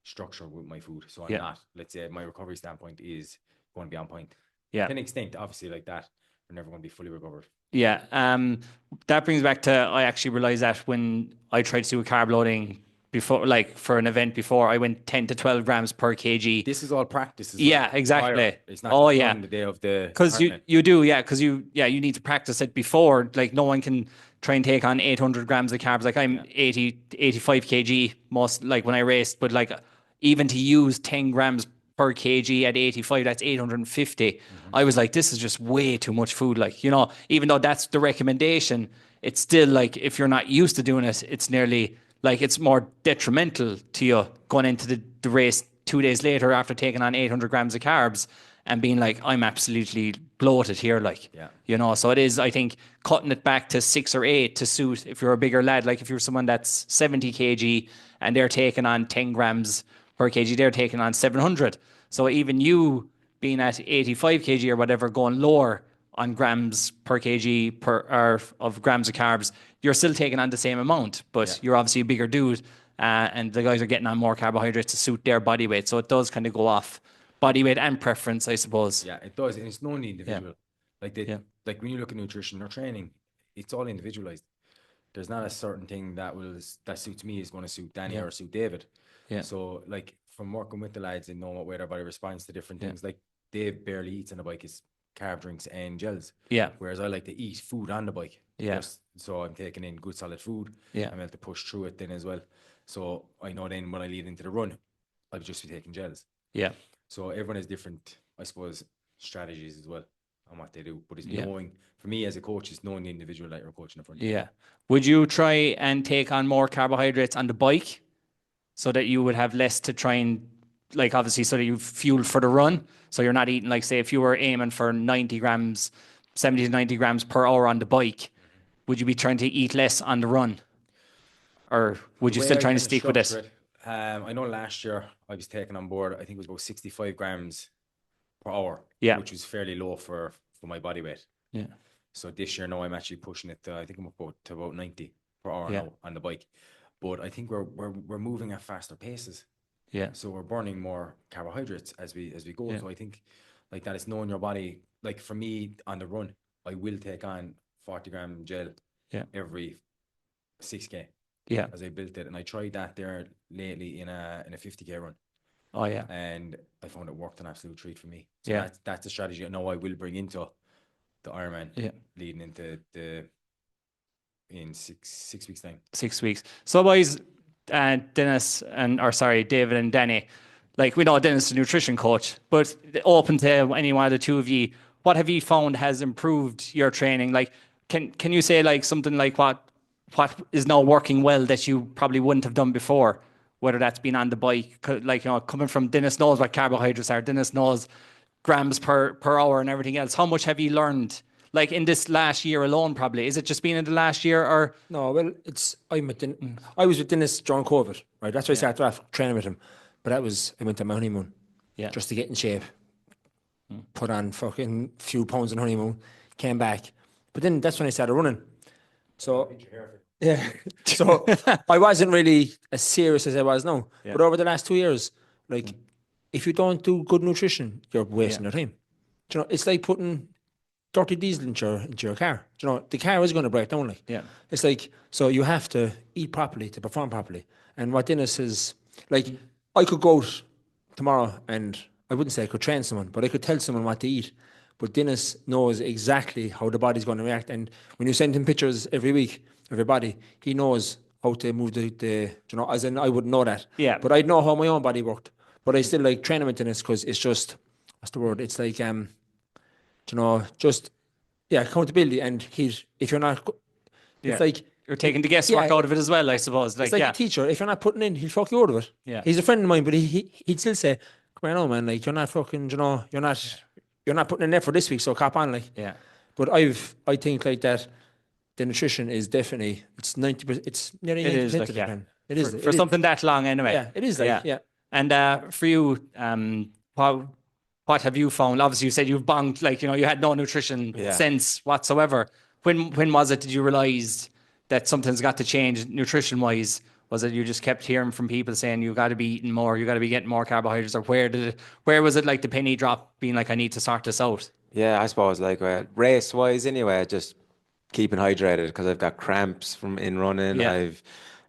structure with my food. So I'm not, let's say my recovery standpoint is going to be on point. Yeah. To an extent, obviously, like that, we're never going to be fully recovered. Yeah. That brings back to, I actually realized that when I tried to do a carb loading before, like for an event before, I went 10 to 12 grams per kg. This is all practice. Yeah, exactly. It's not on the day of the. Because you do, because you need to practice it before. Like no one can try and take on 800 grams of carbs. Like I'm 85 kg most, like when I raced, but like even to use 10 grams per kg at 85, that's 850. I was like, this is just way too much food. Like, even though that's the recommendation, it's still like, if you're not used to doing it, it's nearly like it's more detrimental to you going into the race 2 days later after taking on 800 grams of carbs and being like, I'm absolutely bloated here. Like, so it is, I think, cutting it back to 6 or 8 to suit if you're a bigger lad. Like if you're someone that's 70 kg and they're taking on 10 grams per kg, they're taking on 700. So even you being at 85 kg or whatever, going lower on grams per kg or of grams of carbs, you're still taking on the same amount, but you're obviously a bigger dude, and the guys are getting on more carbohydrates to suit their body weight. So it does kind of go off body weight and preference, I suppose. Yeah, it does, and it's no individual. Like when you look at nutrition or training, it's all individualized. There's not a certain thing that suits me is going to suit Danny or suit David. Yeah. So like from working with the lads and knowing what way their body responds to different things, like Dave barely eats on the bike is carb drinks and gels. Yeah. Whereas I like to eat food on the bike. Yeah. So I'm taking in good solid food. Yeah. I'm able to push through it then as well. So I know then when I lead into the run, I'll just be taking gels. Yeah. So everyone has different, I suppose, strategies as well on what they do. But it's knowing, for me as a coach, it's knowing the individual that you're coaching in front of you. Yeah. Would you try and take on more carbohydrates on the bike so that you would have less to try and, like, obviously, so that you fuel for the run? So you're not eating, like, say, if you were aiming for 90 grams, 70 to 90 grams per hour on the bike, would you be trying to eat less on the run? Or would you still try to stick with it? I know last year I was taking on board, I think it was about 65 grams per hour, which was fairly low for my body weight. Yeah. So this year, now I'm actually pushing it to, I think I'm to about 90 per hour now on the bike. But I think we're moving at faster paces. Yeah. So we're burning more carbohydrates as we go. Yeah. So I think like that is knowing your body. Like for me on the run, I will take on 40 gram gel every 6K. Yeah. As I built it. And I tried that there lately in a 50K run. Oh yeah. And I found it worked an absolute treat for me. So that's a strategy I know I will bring into the Ironman leading into in six weeks time. 6 weeks. So boys, Dennis David and Danny, like we know Dennis is a nutrition coach, but open to any one of the two of you, what have you found has improved your training? Like can you say like something like what is now working well that you probably wouldn't have done before? Whether that's been on the bike, like, you know, coming from Dennis knows what carbohydrates are. Dennis knows grams per hour and everything else. How much have you learned, like in this last year alone? Probably is it just been in the last year, or No, well, I was with Dennis during COVID, right? That's why I started off training with him. But I went to my honeymoon, just to get in shape, put on fucking few pounds on honeymoon, came back. But then that's when I started running. So yeah, so I wasn't really as serious as I was now. But over the last 2 years, like if you don't do good nutrition, you're wasting your time. Do you know, it's like putting dirty diesel into your car. Do you know, the car is going to break down. Like, it's like, so you have to eat properly to perform properly. And what Dennis is like, I could go out tomorrow and I wouldn't say I could train someone, but I could tell someone what to eat. But Dennis knows exactly how the body's going to react. And when you send him pictures every week of your body, he knows how to move the you know, as in I wouldn't know that. Yeah. But I'd know how my own body worked. But I still like training with Dennis because it's just, what's the word? It's like, you know, just, accountability. And if you're not, it's like, you're taking the guesswork out of it as well, I suppose. Like, it's like a teacher. If you're not putting in, he'll fuck you out of it. Yeah. He's a friend of mine, but he'd still say, come here now, man, like, you're not fucking, you know, you're not putting in effort this week, so cop on, like. Yeah. But I think like that, the nutrition is definitely, it's 90%, it's nearly 90% is, like, of the yeah. plan. It is. For something that long anyway. Yeah, it is like, yeah. And for you, what have you found? Obviously, you said you've bonked, like, you know, you had no nutrition sense whatsoever. When was it did you realize that something's got to change nutrition wise? Was it you just kept hearing from people saying you got to be eating more, you got to be getting more carbohydrates, or where was it like the penny drop being like, I need to sort this out? Yeah, I suppose like race wise anyway, just keeping hydrated because I've got cramps from in running. I've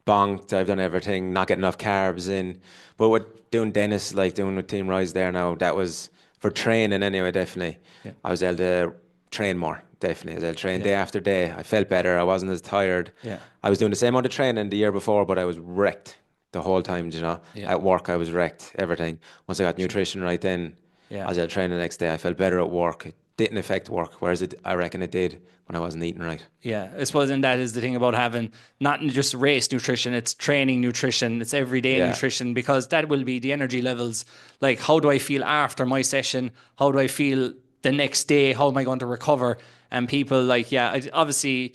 bonked, I've done everything, not getting enough carbs in. But with doing Dennis, like doing with Team Rise there now, that was for training anyway, definitely. Yeah. I was able to train more, definitely. I was able to train day after day. I felt better. I wasn't as tired. Yeah. I was doing the same amount of training the year before, but I was wrecked the whole time, you know. Yeah. At work, I was wrecked, everything. Once I got nutrition right then, I was able to train the next day. I felt better at work. It didn't affect work, whereas I reckon it did when I wasn't eating right. Yeah, I suppose, and that is the thing about having not just race nutrition, it's training nutrition, it's everyday nutrition, because that will be the energy levels. Like, how do I feel after my session? How do I feel the next day? How am I going to recover? And people like, obviously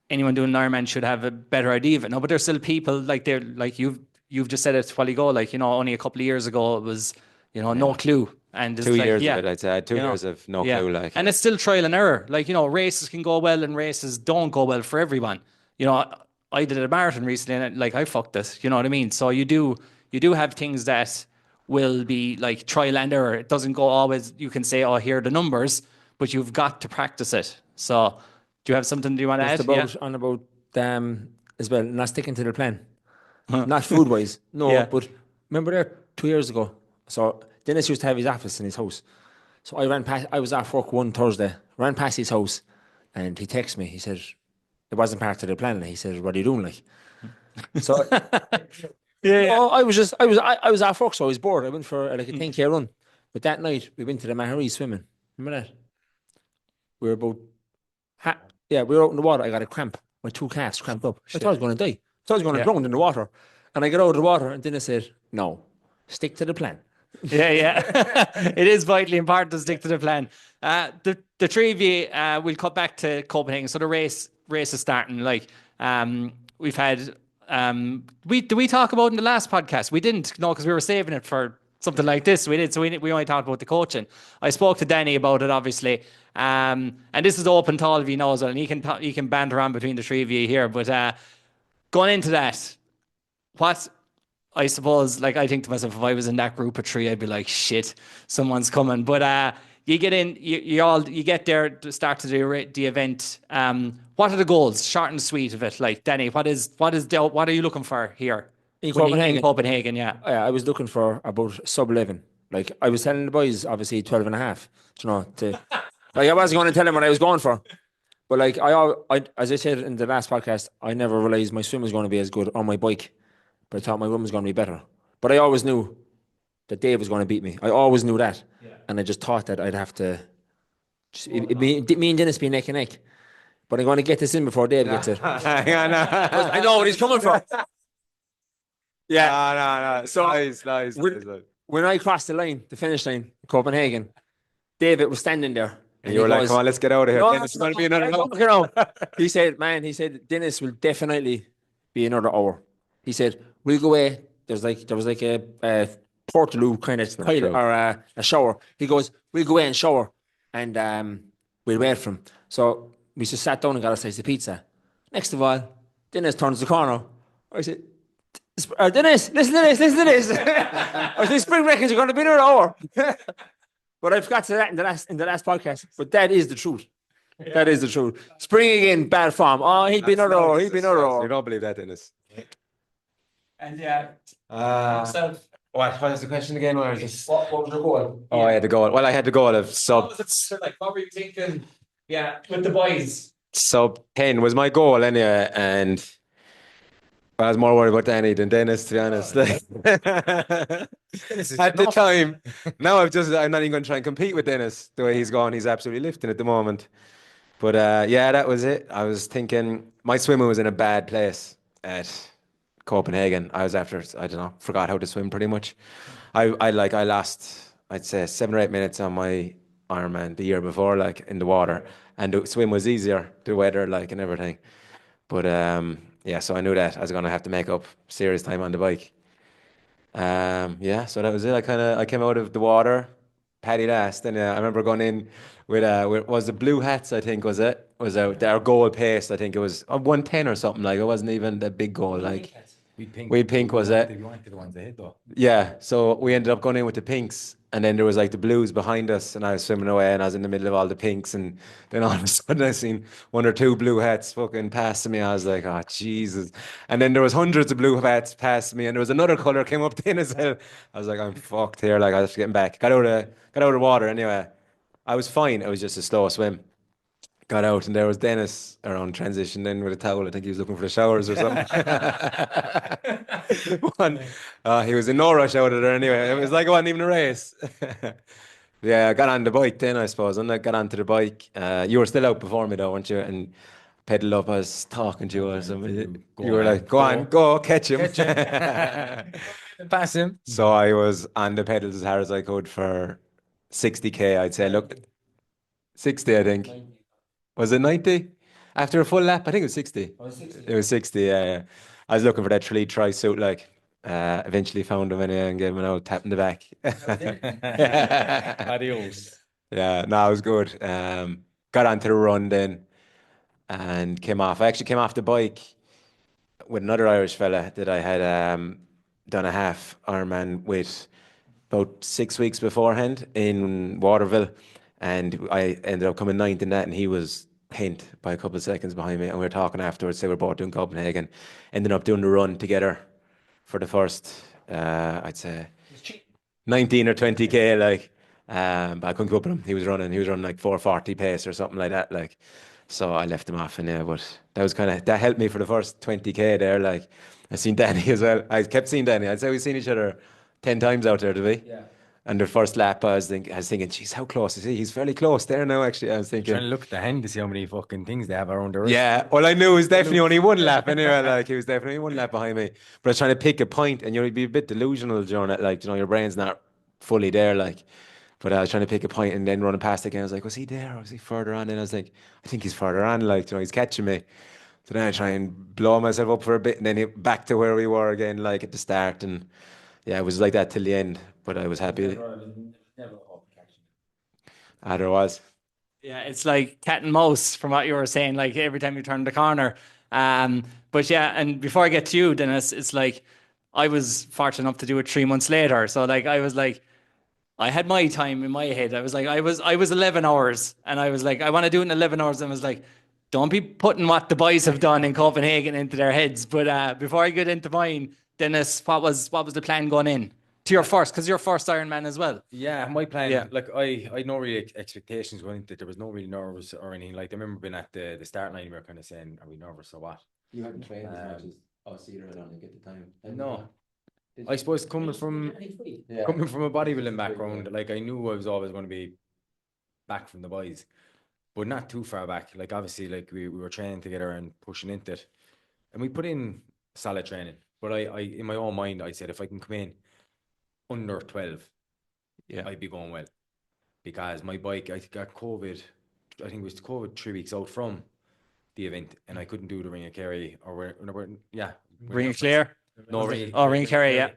anyone doing an Ironman should have a better idea of it. No, but there's still people like they're like you've just said it a while ago, like, you know, only a couple of years ago it was, you know, no clue. And 2 years of it, I'd say. 2 years of no clue. Like. And it's still trial and error. Like, you know, races can go well and races don't go well for everyone. You know, I did a marathon recently and like I fucked this, you know what I mean? So you do have things that will be like trial and error. It doesn't go always, you can say, oh, here are the numbers, but you've got to practice it. So do you have something you want to add? About as well, not sticking to the plan. Not food wise. No, but remember there 2 years ago. So Dennis used to have his office in his house. So I was off work one Thursday, ran past his house, and he texted me. He said, it wasn't part of the plan. He said, what are you doing, like? So, I was off work, so I was bored. I went for like a 10K run. But that night, we went to the Camaraderie swimming. Remember that? We were about, we were out in the water. I got a cramp. My two calves cramped up. I thought I was going to die. I thought I was going to drown in the water. And I got out of the water, and Dennis said, no, stick to the plan. It is vitally important to stick to the plan. The three of you will cut back to Copenhagen. So the race is starting. Like we've had did we talk about in the last podcast? We didn't, no, because we were saving it for something like this. We did, so we only talked about the coaching. I spoke to Danny about it, obviously, and this is open to all of you now as well, and he can banter on between the three of you here. But going into that, what I suppose, like, I think to myself, if I was in that group of three, I'd be like, shit, someone's coming. But you get in, you get there to start to do the event. What are the goals, short and sweet of it? Like, Danny, what are you looking for here in Copenhagen? In Copenhagen, I was looking for about sub 11. Like, I was telling the boys, obviously 12 and a half. You know, like, I wasn't going to tell them what I was going for. But like, I as I said in the last podcast, I never realized my swim was going to be as good on my bike. But I thought my run was going to be better. But I always knew that Dave was going to beat me. I always knew that. Yeah. And I just thought that I'd have to... me and Dennis be neck and neck. But I'm going to get this in before Dave gets it. Hang on. I know what he's coming from. Yeah. No. So, Nice. When I crossed the line, the finish line, in Copenhagen, David was standing there. And you were like, come on, let's get out of here. Dennis is going to be another hour. He said, Dennis will definitely be another hour. He said, we'll go away. There was like a portaloo kind of toilet or a shower. He goes, we'll go away and shower and we'll wait for him. So we just sat down and got a slice of pizza. Next of all, Dennis turns the corner. I said, Dennis, listen to this. I said, spring reckons you're going to be another hour. But I forgot to say that in the last podcast. But that is the truth. Yeah. That is the truth. Spring again, bad form. Oh, he'd be another hour. You don't believe that, Dennis. And what was the question again? What was your goal? I had the goal. Well, I had the goal of what were you thinking? Yeah, with the boys. Sub 10 was my goal anyway, and I was more worried about Danny than Dennis, to be honest. At the time, now I'm not even going to try and compete with Dennis. The way he's going, he's absolutely lifting at the moment. But that was it. I was thinking my swimming was in a bad place at Copenhagen. I was forgot how to swim pretty much. I lost, I'd say 7 or 8 minutes on my Ironman the year before, like in the water, and the swim was easier, the weather, and everything. But so I knew that I was going to have to make up serious time on the bike. So that was it. I came out of the water, paddy last, and I remember going in with was the blue hats, I think, was our goal pace. I think it was 110 or something, it wasn't even that big goal, we pink was it? We wanted the ones ahead though. Yeah, so we ended up going in with the pinks, and then there was the blues behind us, and I was swimming away, and I was in the middle of all the pinks, and then all of a sudden I seen 1 or 2 blue hats fucking passing me. I was like, oh Jesus! And then there was hundreds of blue hats passing me, and there was another color came up then as well. I was like, I'm fucked here. I was getting back. Got out of the water anyway. I was fine. It was just a slow swim. Got out, and there was Dennis around transition then with a towel. I think he was looking for the showers or something. He was in no rush out of there anyway. It was like it wasn't even a race. I got on the bike then, I suppose, and I got onto the bike. You were still out before me though, weren't you? And pedal up, I was talking to you or something. You were like, go on, go, catch him. Pass him. So I was on the pedals as hard as I could for 60k, I'd say. Look, 60, I think. Was it 90? After a full lap? I think it was 60. It was 60, yeah. I was looking for that tri suit, eventually found him anyway and gave him an old tap in the back. Adios. Yeah, no, it was good. Got onto the run then and came off. I actually came off the bike with another Irish fella that I had done a half Ironman with about 6 weeks beforehand in Waterville. And I ended up coming 9th in that, and he was 10th by a couple of seconds behind me. And we were talking afterwards, they were both doing Copenhagen. Ended up doing the run together for the first, I'd say, 19 or 20k, but I couldn't go up with him. He was running 4:40 pace or something like that, So I left him off in there, but that helped me for the first 20k there. I seen Danny as well. I kept seeing Danny. I'd say we've seen each other 10 times out there, did we? Yeah. And the first lap, I was thinking, geez, how close is he? He's fairly close there now, actually. I was thinking. Trying to look at the hand to see how many fucking things they have around the wrist. Yeah, well, I knew it was definitely only 1 lap anyway. He was definitely 1 lap behind me. But I was trying to pick a point, and you'd be a bit delusional during it. Your brain's not fully there, But I was trying to pick a point and then running past again. I was like, was he there or was he further on? And I was like, I think he's further on, he's catching me. So then I try and blow myself up for a bit, and then back to where we were again, at the start. And yeah, it was like that till the end. But I was happy. There was. Yeah, it's like cat and mouse from what you were saying, every time you turn the corner. But yeah, and before I get to you, Dennis, it's I was fortunate enough to do it 3 months later. So I had my time in my head. I was 11 hours, and I was I want to do it in 11 hours. And I was don't be putting what the boys have done in Copenhagen into their heads. But before I get into mine, Dennis, what was the plan going in? To your first, because you're first Ironman as well. Yeah, my plan, I had no really expectations going into it. There was no really nerves or anything. I remember being at the start line, we were kind of saying, are we nervous or what? You haven't trained as much as us either, I don't think, at the time. No. I suppose coming from a bodybuilding background, I knew I was always going to be back from the boys. but not too far back. Like obviously, like we were training together and pushing into it, and we put in solid training. But I in my own mind, I said if I can come in under 12, I'd be going well, because my bike, I got COVID. I think it was COVID 3 weeks out from the event, and I couldn't do the Ring of Kerry Ring of Clare. No, Ring of Kerry, yeah.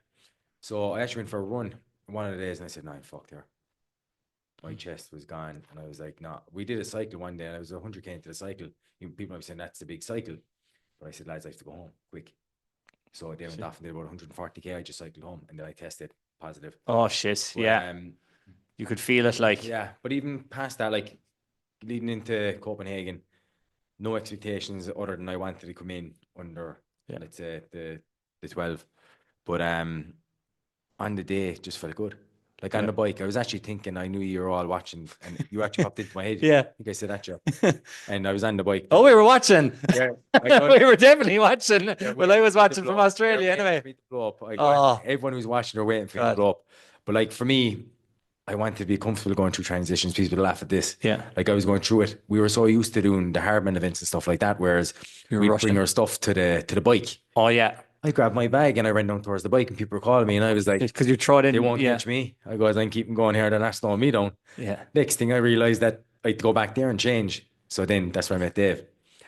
So I actually went for a run one of the days, and I said, "No, I'm fucked here." My chest was gone, and I was like, "No." We did a cycle one day, and I was 100k into the cycle. People might be saying that's a big cycle, but I said, "Lads, I have to go home quick." So they went off and did about 140k. I just cycled home, and then I tested positive. Oh shit! But, yeah, you could feel it, like. Yeah, but even past that, like leading into Copenhagen, no expectations other than I wanted to come in under, let's say, the 12. But on the day, it just felt good. Like on the bike, I was actually thinking, I knew you were all watching, and you actually popped into my head. Yeah. I think I said that, Joe. And I was on the bike. Oh, we were watching. Yeah, we were definitely watching. Well, I was watching from Australia anyway. Everyone who's watching are waiting for me to blow up. But like for me, I wanted to be comfortable going through transitions. People laugh at this. Yeah. Like I was going through it. We were so used to doing the Hardman events and stuff like that, whereas we'd bring our stuff to the bike. Oh yeah. I grabbed my bag and I ran down towards the bike, and people were calling me, and I was like, because you throw it in, they won't catch me. I go, I'm keeping going here, they're not slowing me down. Yeah. Next thing I realized that I had to go back there and change. So then that's where I met Dave,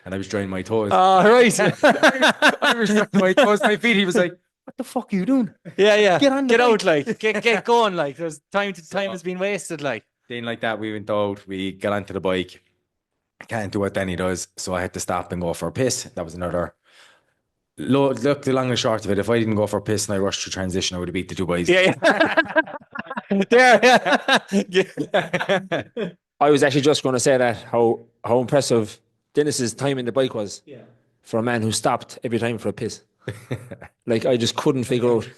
and I was drying my toes. Oh, right. I was drying my toes, my feet. He was like, "What the fuck are you doing?" Yeah. Get on the Get bike. out, like. Get going, like. There's time has been wasted, like. Then like that, we went out, we got onto the bike. I can't do what Danny does, so I had to stop and go for a piss. That was another. Look, the long and short of it, if I didn't go for a piss and I rushed to transition, I would have beat the two boys. Yeah. There, yeah. I was actually just going to say that how impressive Dennis's time in the bike was for a man who stopped every time for a piss. Like I just couldn't figure out.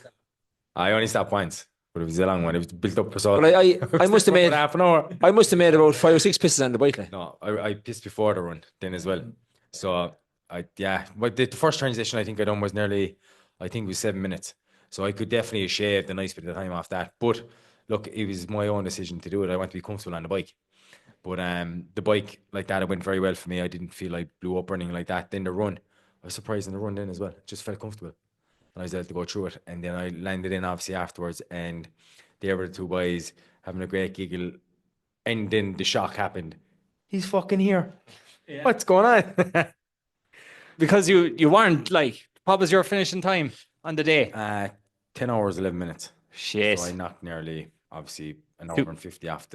I only stopped once, but it was a long one. It was built up for so. But I must have made half an hour. I must have made about 5 or 6 pisses on the bike. Like. No, I pissed before the run then as well. So but the first transition I think I done was nearly, I think it was 7 minutes. So I could definitely have shaved a nice bit of time off that. But look, it was my own decision to do it. I want to be comfortable on the bike. But the bike like that, it went very well for me. I didn't feel like blew up or anything like that. Then the run, I was surprised in the run then as well. It just felt comfortable. And I was able to go through it. And then I landed in obviously afterwards, and there were the two boys having a great giggle. And then the shock happened. He's fucking here. Yeah. What's going on? Because you weren't, like, what was your finishing time on the day? 10 hours, 11 minutes. Shit. So I knocked nearly, obviously, an hour and 50 off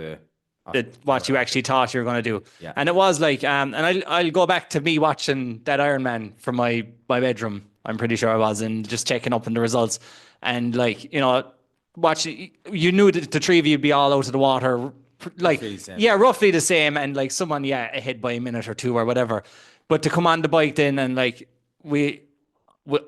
what you actually thought you were going to do. Yeah. And it was like, and I'll go back to me watching that Ironman from my bedroom. I'm pretty sure I was, and just checking up on the results. And like, watching, you knew that the three of you would be all out of the water. Like, roughly the same. And like someone, ahead by a minute or two or whatever. But to come on the bike then, and like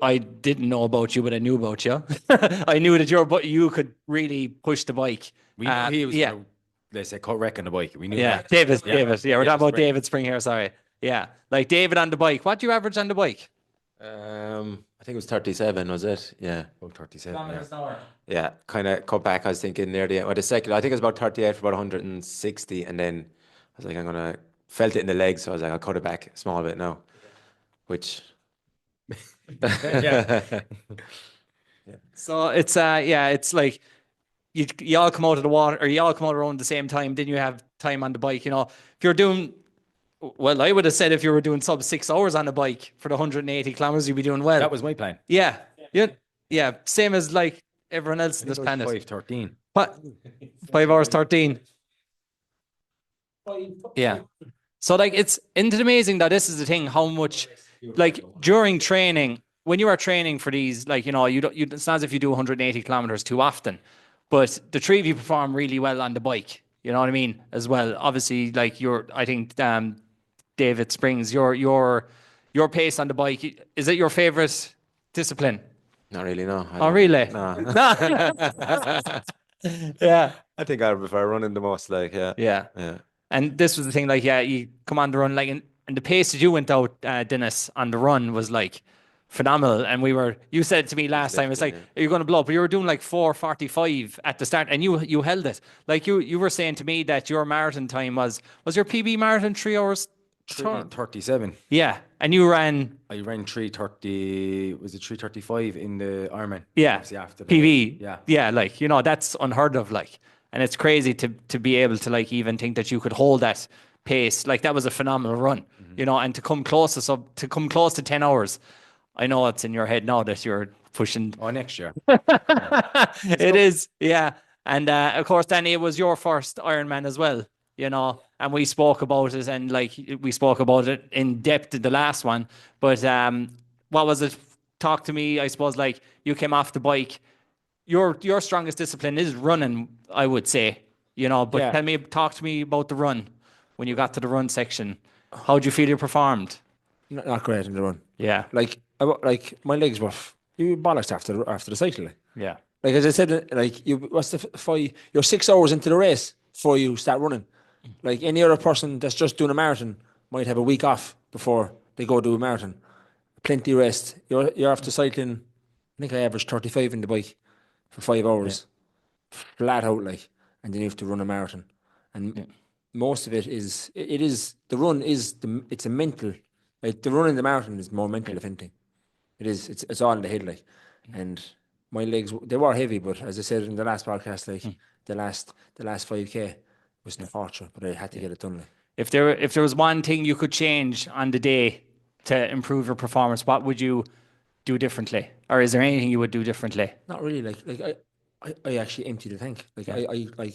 I didn't know about you, but I knew about you. I knew that you could really push the bike. We knew he was let's say Craic on the bike. We knew that. David. Yeah, we're talking about David Spring here, sorry. Yeah. Like David on the bike. What do you average on the bike? I think it was 37, was it? Yeah. About 37. Kilometers an hour. Yeah, kind of cut back. I was thinking near the end. Well, the second, I think it was about 38 for about 160, and then I was like, felt it in the legs, so I was like, I'll cut it back a small bit now, which. Yeah. So it's it's like you all come out of the water, or you all come out around the same time. Then you have time on the bike. If you're doing, well, I would have said if you were doing sub 6 hours on the bike for the 180 kilometers, you'd be doing well. That was my plan. Yeah. Same as like everyone else in this planet. 5:13. What? 5 hours 13. Yeah. So like it's amazing that this is the thing, how much like during training, when you are training for these, like, it's not as if you do 180 kilometers too often, but the three of you perform really well on the bike. You know what I mean? As well. Obviously, like I think David Springs, your pace on the bike, is it your favorite discipline? Not really, no. Oh, really? No. Yeah. I think I prefer running the most, like, yeah. Yeah. And this was the thing, like, you come on the run, like, and the pace that you went out, Dennis, on the run was like phenomenal. And you said to me last time, it's like, are you going to blow up? But you were doing like 4:45 at the start, and you held it. Like you were saying to me that your marathon time was your PB marathon 3 hours? 3:37. Yeah. And you ran. I ran 3:30. Was it 3:35 in the Ironman? Yeah. Obviously after PB. Yeah. Yeah. Like, that's unheard of. Like, and it's crazy to be able to like even think that you could hold that pace. Like, that was a phenomenal run, and to come close to 10 hours. I know it's in your head now that you're pushing. Oh, next year. It is. Yeah. And of course, Danny, it was your first Ironman as well, and we spoke about it, and like we spoke about it in depth in the last one. But what was it? Talk to me. I suppose like you came off the bike. Your strongest discipline is running, I would say, but talk to me about the run. When you got to the run section, how did you feel you performed? Not great in the run. Yeah. Like my legs were you bollocks after the cycle. Like. Yeah. Like as I said, like you're 6 hours into the race before you start running. Like any other person that's just doing a marathon might have a week off before they go do a marathon. Plenty rest. You're after cycling. I think I averaged 35 in the bike for 5 hours, flat out like, and then you have to run a marathon. And most of it is the run is it's a mental. Like the run in the marathon is more mental if anything. It is. It's all in the head like, and my legs they were heavy, but as I said in the last podcast, like the last 5K was no torture, but I had to get it done. Like. If there was one thing you could change on the day to improve your performance, what would you do differently, or is there anything you would do differently? Not really. Like I actually emptied the tank. Like I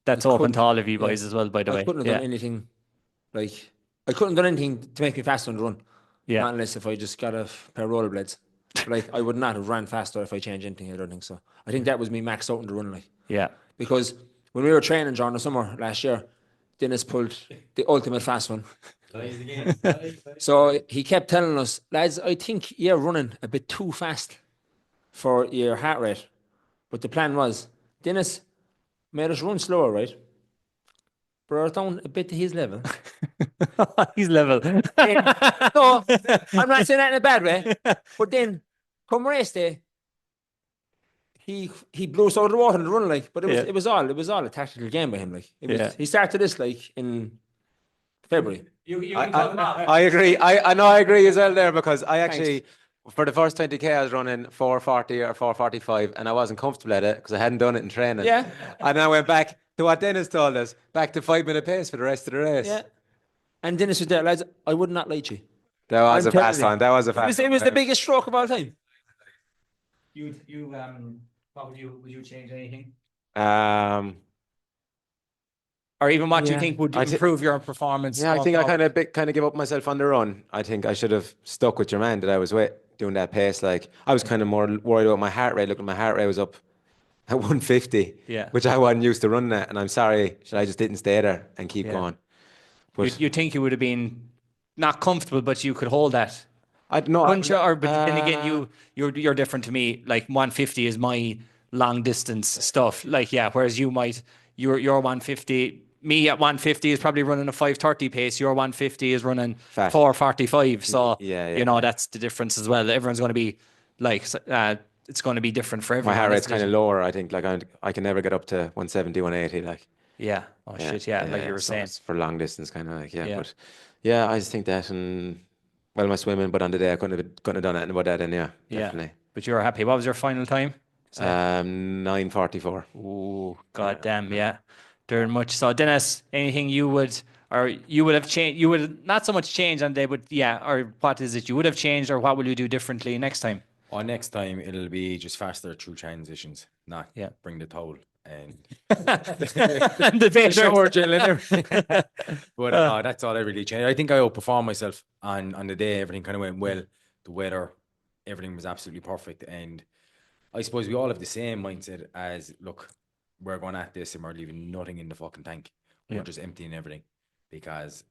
that's open to all of you boys as well, by the way. I couldn't have done anything. Like I couldn't have done anything to make me faster on the run. Yeah. Not unless if I just got a pair of rollerblades. Like I would not have ran faster if I changed anything. I don't think so. I think that was me maxed out in the run. Like because when we were training during the summer last year, Dennis pulled the ultimate fast one. So he kept telling us, lads, I think you're running a bit too fast for your heart rate. But the plan was, Dennis made us run slower, right? Brought us down a bit to his level. His level. No, I'm not saying that in a bad way. But then, come race day, he blew us out of the water in the run, like. But it was all a tactical game by him, like. He started this like in February. I agree. I agree as well there, because I actually for the first 20K I was running 4:40 or 4:45, and I wasn't comfortable at it because I hadn't done it in training. Yeah. And I went back to what Dennis told us, back to 5-minute pace for the rest of the race. Yeah. And Dennis was there, lads. I would not lie to you. That was a fast time. That was a fast time. It was the biggest stroke of all time. What would you change anything? Or even what you think would improve your performance? Yeah, I think I kind of give up myself on the run. I think I should have stuck with your man that I was with doing that pace. Like I was kind of more worried about my heart rate. Looking, my heart rate was up at 150, which I wasn't used to running at. And I'm sorry, I just didn't stay there and keep going. But you think you would have been not comfortable, but you could hold that. But then again, you're different to me. Like 150 is my long distance stuff. Like whereas your 150. Me at 150 is probably running a 5:30 pace. Your 150 is running 4:45. So that's the difference as well. Everyone's going to be like it's going to be different for everyone. My heart rate's kind of lower. I think like I can never get up to 170, 180. Like like you were saying for long distance, kind of like But I just think that, and well, my swimming, but on the day I couldn't have done anything about that. And definitely. But you were happy. What was your final time? 9:44. Oh, goddamn, yeah. Very much so. Dennis, anything you would have changed? You would not so much change on the day, but or what is it you would have changed, or what will you do differently next time? Next time it'll be just faster through transitions, not bring the towel and and the shower gel and everything. But that's all I really changed. I think I outperformed myself on the day. Everything kind of went well. The weather, everything was absolutely perfect, and I suppose we all have the same mindset as, look, we're going at this and we're leaving nothing in the fucking tank. We're just emptying everything because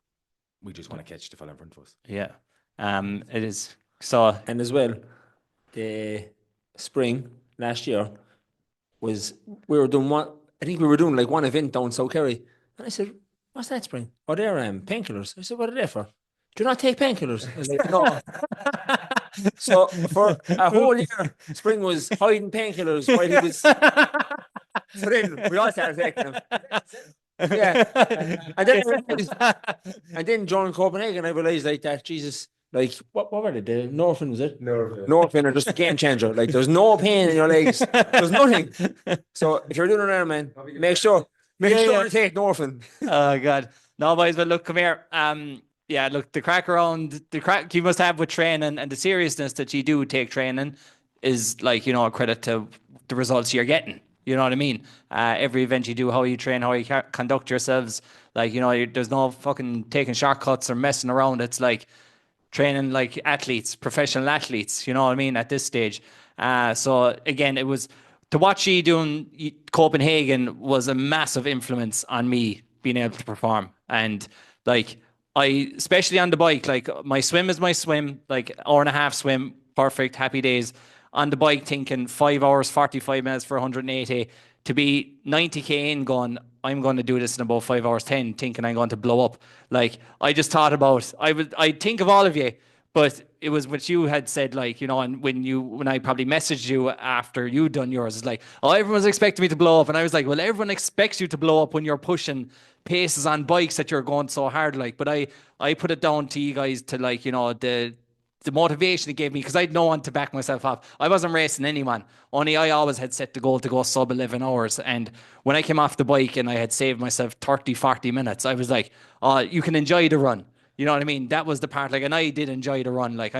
we just want to catch the fella in front of us. Yeah. It is. So, and as well, the spring last year we were doing like one event down South Kerry. And I said, what's that, spring? Oh, they're painkillers. I said, what are they for? Do you not take painkillers? I was like, no. So for a whole year, Spring was hiding painkillers while he was. So then we all started taking them. Yeah. And then during Copenhagen, I realized like that, Jesus, like what were they? The Northern, was it? Northern are just a game changer. Like there's no pain in your legs. There's nothing. So if you're doing an Ironman, make sure to take Northern. Oh God. No, boys, but look, come here. Yeah, look, the crack you must have with training and the seriousness that you do take training is like, a credit to the results you're getting. You know what I mean? Every event you do, how you train, how you conduct yourselves, like, there's no fucking taking shortcuts or messing around. It's like training like athletes, professional athletes, you know what I mean, at this stage. So again, it was to watch you doing Copenhagen was a massive influence on me being able to perform. And like, especially on the bike, like my swim is my swim, like hour and a half swim, perfect, happy days. On the bike, thinking 5 hours, 45 minutes for 180, to be 90k in I'm going to do this in about 5 hours 10, thinking I'm going to blow up. Like, I just thought about, I think of all of you, but it was what you had said, like, and when I probably messaged you after you done yours, it's like, oh, everyone's expecting me to blow up. And I was like, well, everyone expects you to blow up when you're pushing paces on bikes that you're going so hard, like, but I put it down to you guys to, like, the motivation it gave me, because I had no one to back myself up. I wasn't racing anyone. Only I always had set the goal to go sub 11 hours. And when I came off the bike and I had saved myself 30, 40 minutes, I was like, oh, you can enjoy the run. You know what I mean? That was the part, like, and I did enjoy the run. Like,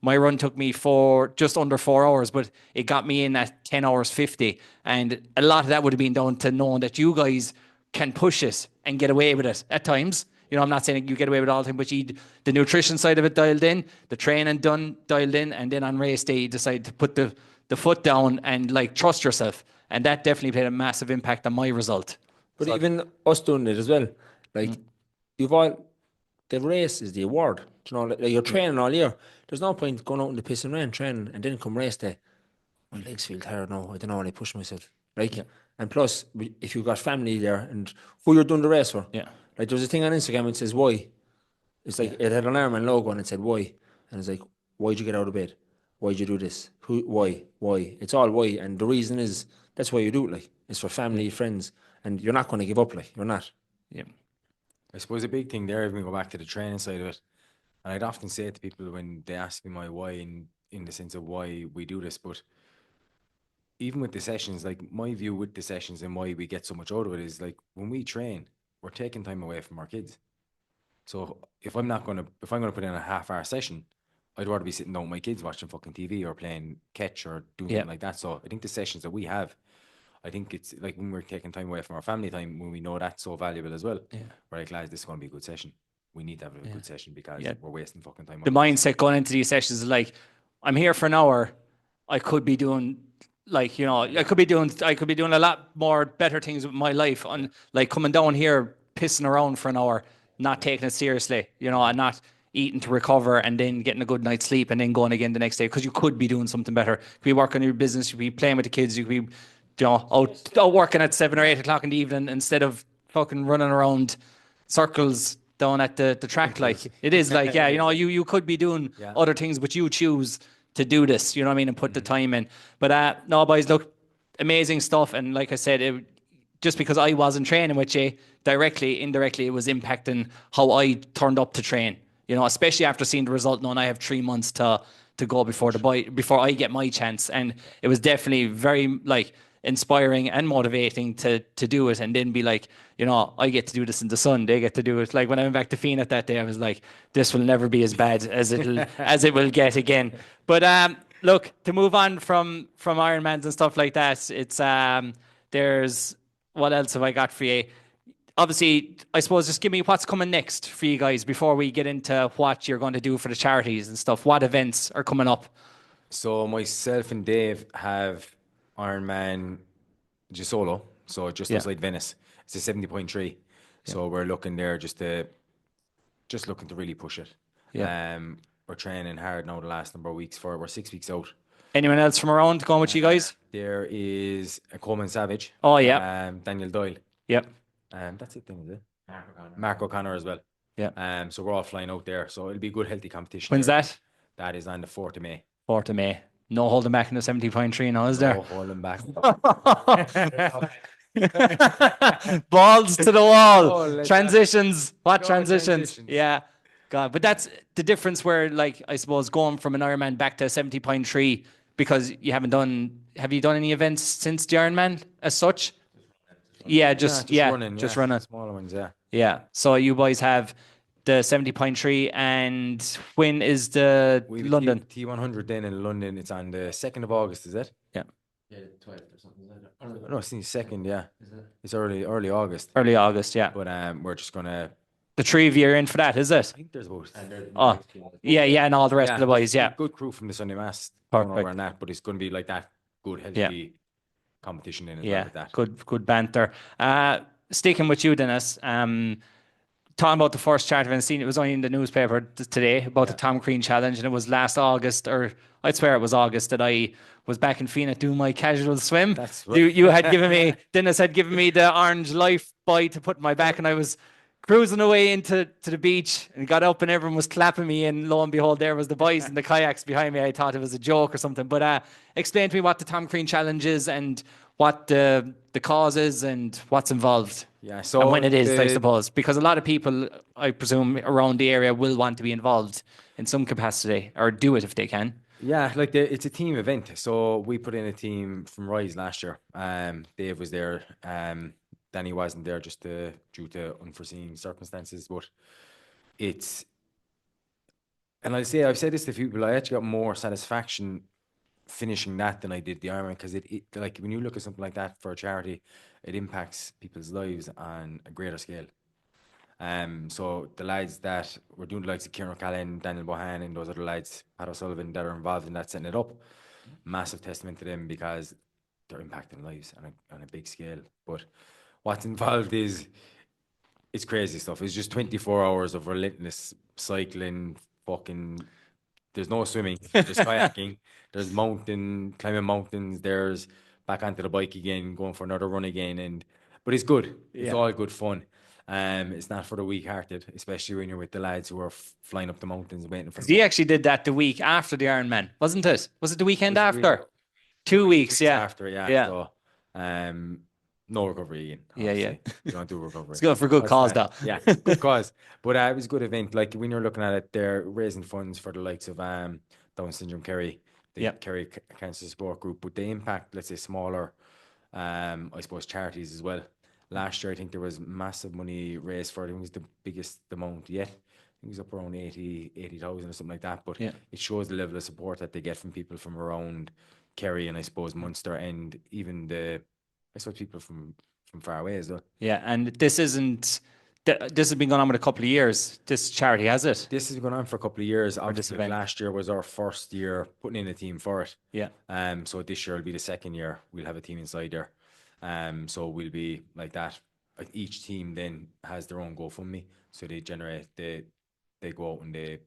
my run took me just under 4 hours, but it got me in at 10 hours 50. And a lot of that would have been down to knowing that you guys can push it and get away with it at times. I'm not saying you get away with all the time, but the nutrition side of it dialed in, the training dialed in, and then on race day, you decide to put the foot down and like trust yourself. And that definitely played a massive impact on my result. But even us doing it as well, like the race is the award. Like you're training all year. There's no point going out in the piss and rain training and then come race day. My legs feel tired now. I don't know when I push myself. And plus, if you've got family there and who you're doing the race for. Yeah. Like there was a thing on Instagram that says why. It's like it had an Ironman logo and it said why. And it's like, why'd you get out of bed? Why'd you do this? Why? It's all why. And the reason is that's why you do it. Like it's for family, friends, and you're not going to give up. Like you're not. Yeah. I suppose a big thing there, if we go back to the training side of it, and I'd often say to people when they ask me my why in the sense of why we do this, but even with the sessions, like my view with the sessions and why we get so much out of it is like when we train, we're taking time away from our kids. So if I'm going to put in a half-hour session, I'd rather be sitting down with my kids watching fucking TV or playing catch or doing something like that. So I think the sessions that we have, I think it's like when we're taking time away from our family time, when we know that's so valuable as well. Yeah. We're like, lads, this is going to be a good session. We need to have a good session because we're wasting fucking time. The mindset going into these sessions is like, I'm here for an hour. I could be doing like, I could be doing a lot more better things with my life on like coming down here, pissing around for an hour, not taking it seriously, and not eating to recover and then getting a good night's sleep and then going again the next day. Because you could be doing something better. You could be working on your business. You could be playing with the kids. You could be, out working at 7 or 8 o'clock in the evening instead of fucking running around circles down at the track. Like it is like, you could be doing other things, but you choose to do this, you know what I mean, and put the time in. But no, boys, look, amazing stuff. And like I said, just because I wasn't training with you directly, indirectly, it was impacting how I turned up to train. Especially after seeing the result, knowing I have 3 months to go before I get my chance. And it was definitely very like inspiring and motivating to do it, and then be like, I get to do this in the sun. They get to do it. Like when I went back to Phoenix that day, I was like, this will never be as bad as it will get again. But look, to move on from Ironmans and stuff like that, it's there's what else have I got for you? Obviously, I suppose just give me what's coming next for you guys before we get into what you're going to do for the charities and stuff. What events are coming up? So myself and Dave have Ironman Gisolo, so just outside Venice. It's a 70.3. So we're looking there just looking to really push it. Yeah. We're training hard now the last number of weeks we're 6 weeks out. Anyone else from around going with you guys? There is Coleman Savage. Oh yeah. Daniel Doyle. Yep. That's it then, is it? Mark O'Connor as well. Yeah. So we're all flying out there. So it'll be a good, healthy competition. When's that? That is on the 4th of May. 4th of May. No holding back in the 70.3 now, is there? No holding back. Balls to the wall. Oh, let's Transitions. What Go transitions? transitions. Yeah. God. But that's the difference where, like, I suppose going from an Ironman back to 70.3 because you haven't done, have you done any events since the Ironman as such? Yeah, just running. just running. Smaller ones, yeah. Yeah. So you boys have the 70.3 and when is the We have London? T100 then in London. It's on the 2nd of August, is it? Yeah. Yeah, 12th or something. No, it's the 2nd, yeah. It's early August. Early August, yeah. But we're just gonna. The 3 of you are in for that, is it? I think there's about. Oh, yeah, and all the rest of the boys, yeah. Good crew from the Sunday Mass. Going Perfect. over on that, but it's going to be like that good, healthy competition in it. Yeah, Like that. good banter. Sticking with you, Dennis. Talking about the first chart event, seen it was only in the newspaper today about the Tom Crean Challenge, and it was last August, or I'd swear it was August, that I was back in Phoenix doing my casual swim. That's right. You had given me, Dennis had given me the orange life buoy to put in my back, and I was cruising away into the beach and got up and everyone was clapping me, and lo and behold, there was the boys in the kayaks behind me. I thought it was a joke or something. But explain to me what the Tom Crean Challenge is and what the cause is and what's involved. Yeah, so And when it is, I suppose, because a lot of people, I presume, around the area will want to be involved in some capacity or do it if they can. Yeah, like it's a team event. So we put in a team from Rise last year. Dave was there. Danny wasn't there just due to unforeseen circumstances. But it's, and I've said this to people, I actually got more satisfaction finishing that than I did the Ironman, because it like when you look at something like that for a charity, it impacts people's lives on a greater scale. So the lads that were doing the likes of Kieran O'Callaghan, Daniel Bohan, and those other lads, Pat O'Sullivan, that are involved in that, setting it up, massive testament to them, because they're impacting lives on a big scale. But what's involved is, it's crazy stuff. It's just 24 hours of relentless cycling, there's no swimming, there's kayaking, there's climbing mountains, there's back onto the bike again, going for another run again, but it's good. It's all good fun. It's not for the weak-hearted, especially when you're with the lads who are flying up the mountains waiting for. He actually did that the week after the Ironman, wasn't it? Was it the weekend after? 2 weeks, yeah. After, yeah. Yeah. So, no recovery again. Yeah. obviously. You don't do recovery. It's good for good cause, though. Yeah, good cause. But it was a good event. Like when you're looking at it, they're raising funds for the likes of Down syndrome Kerry, the Kerry Cancer Support Group. But they impact, let's say, smaller, I suppose, charities as well. Last year, I think there was massive money raised for it. It was the biggest amount yet. I think it was up around 80,000 or something like that. But it shows the level of support that they get from people from around Kerry and I suppose Munster, and even people from far away as well. Yeah, and this has been going on with a couple of years. This charity, has it? This has been going on for a couple of years. Obviously, last year was our first year putting in a team for it. Yeah. So this year will be the second year. We'll have a team inside there. So we'll be like that. Like each team then has their own GoFundMe. So they go out and they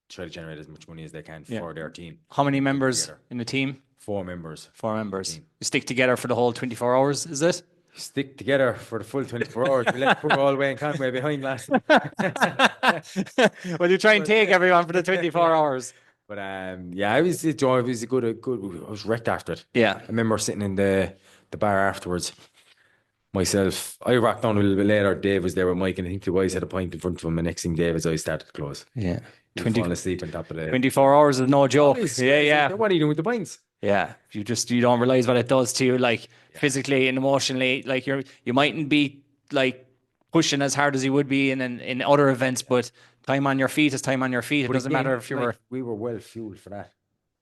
try to generate as much money as they can for their team. How many members in the team? 4 members. 4 members. You stick together for the whole 24 hours, is it? Stick together for the full 24 hours. We let poor Galway and Conway behind last. Well, you try and take everyone for the 24 hours. But it was a good. I was wrecked after it. Yeah. I remember sitting in the bar afterwards. Myself, I rocked on a little bit later. Dave was there with Mike, and I think the boys had a pint in front of him. And next thing, David's eyes started to close. Yeah. Falling asleep on top of the 24 hours is no joke. Yeah. What are you doing with the pints? Yeah, you don't realize what it does to you, like physically and emotionally. Like you mightn't be like pushing as hard as you would be in other events, but time on your feet is time on your feet. It doesn't matter if you were. We were well fueled for that.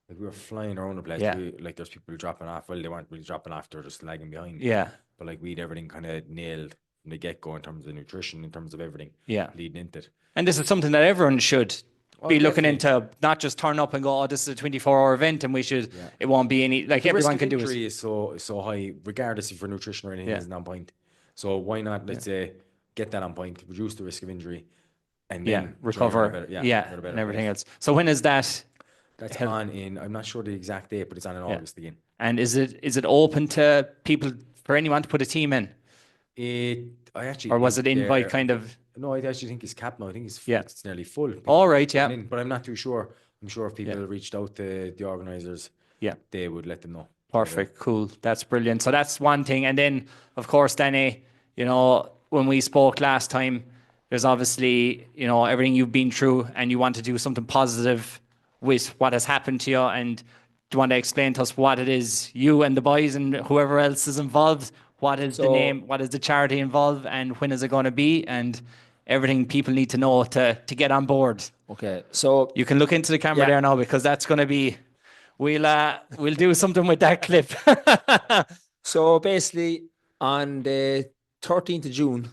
Like we were flying around the place. Yeah. There's people dropping off. Well, they weren't really dropping off; they're just lagging behind. Yeah. But like we'd everything kind of nailed from the get go in terms of nutrition, in terms of everything. Yeah. Leading into it. And this is something that everyone should be looking into, not just turn up and go, oh, this is a 24-hour event and we should, it won't be any, like everyone can do it. The risk of injury is so high, regardless if your nutrition or anything isn't on point. So why not, let's say, get that on point, reduce the risk of injury, and then recover, and everything else. So when is that? That's on in, I'm not sure the exact date, but it's on in August again. And is it open to people, for anyone to put a team in? Or was it invite kind of? No, I actually think it's capped now. I think it's nearly full. All right, yeah. But I'm not too sure. I'm sure if people reached out to the organisers, they would let them know. Perfect. Cool. That's brilliant. So that's one thing. And then, of course, Danny, when we spoke last time, there's obviously, everything you've been through and you want to do something positive with what has happened to you. And do you want to explain to us what it is, you and the boys and whoever else is involved? What is the name? What is the charity involved? And when is it going to be? And everything people need to know to get on board. Okay. So you can look into the camera there now, because that's going to be, we'll do something with that clip. So basically on the 13th of June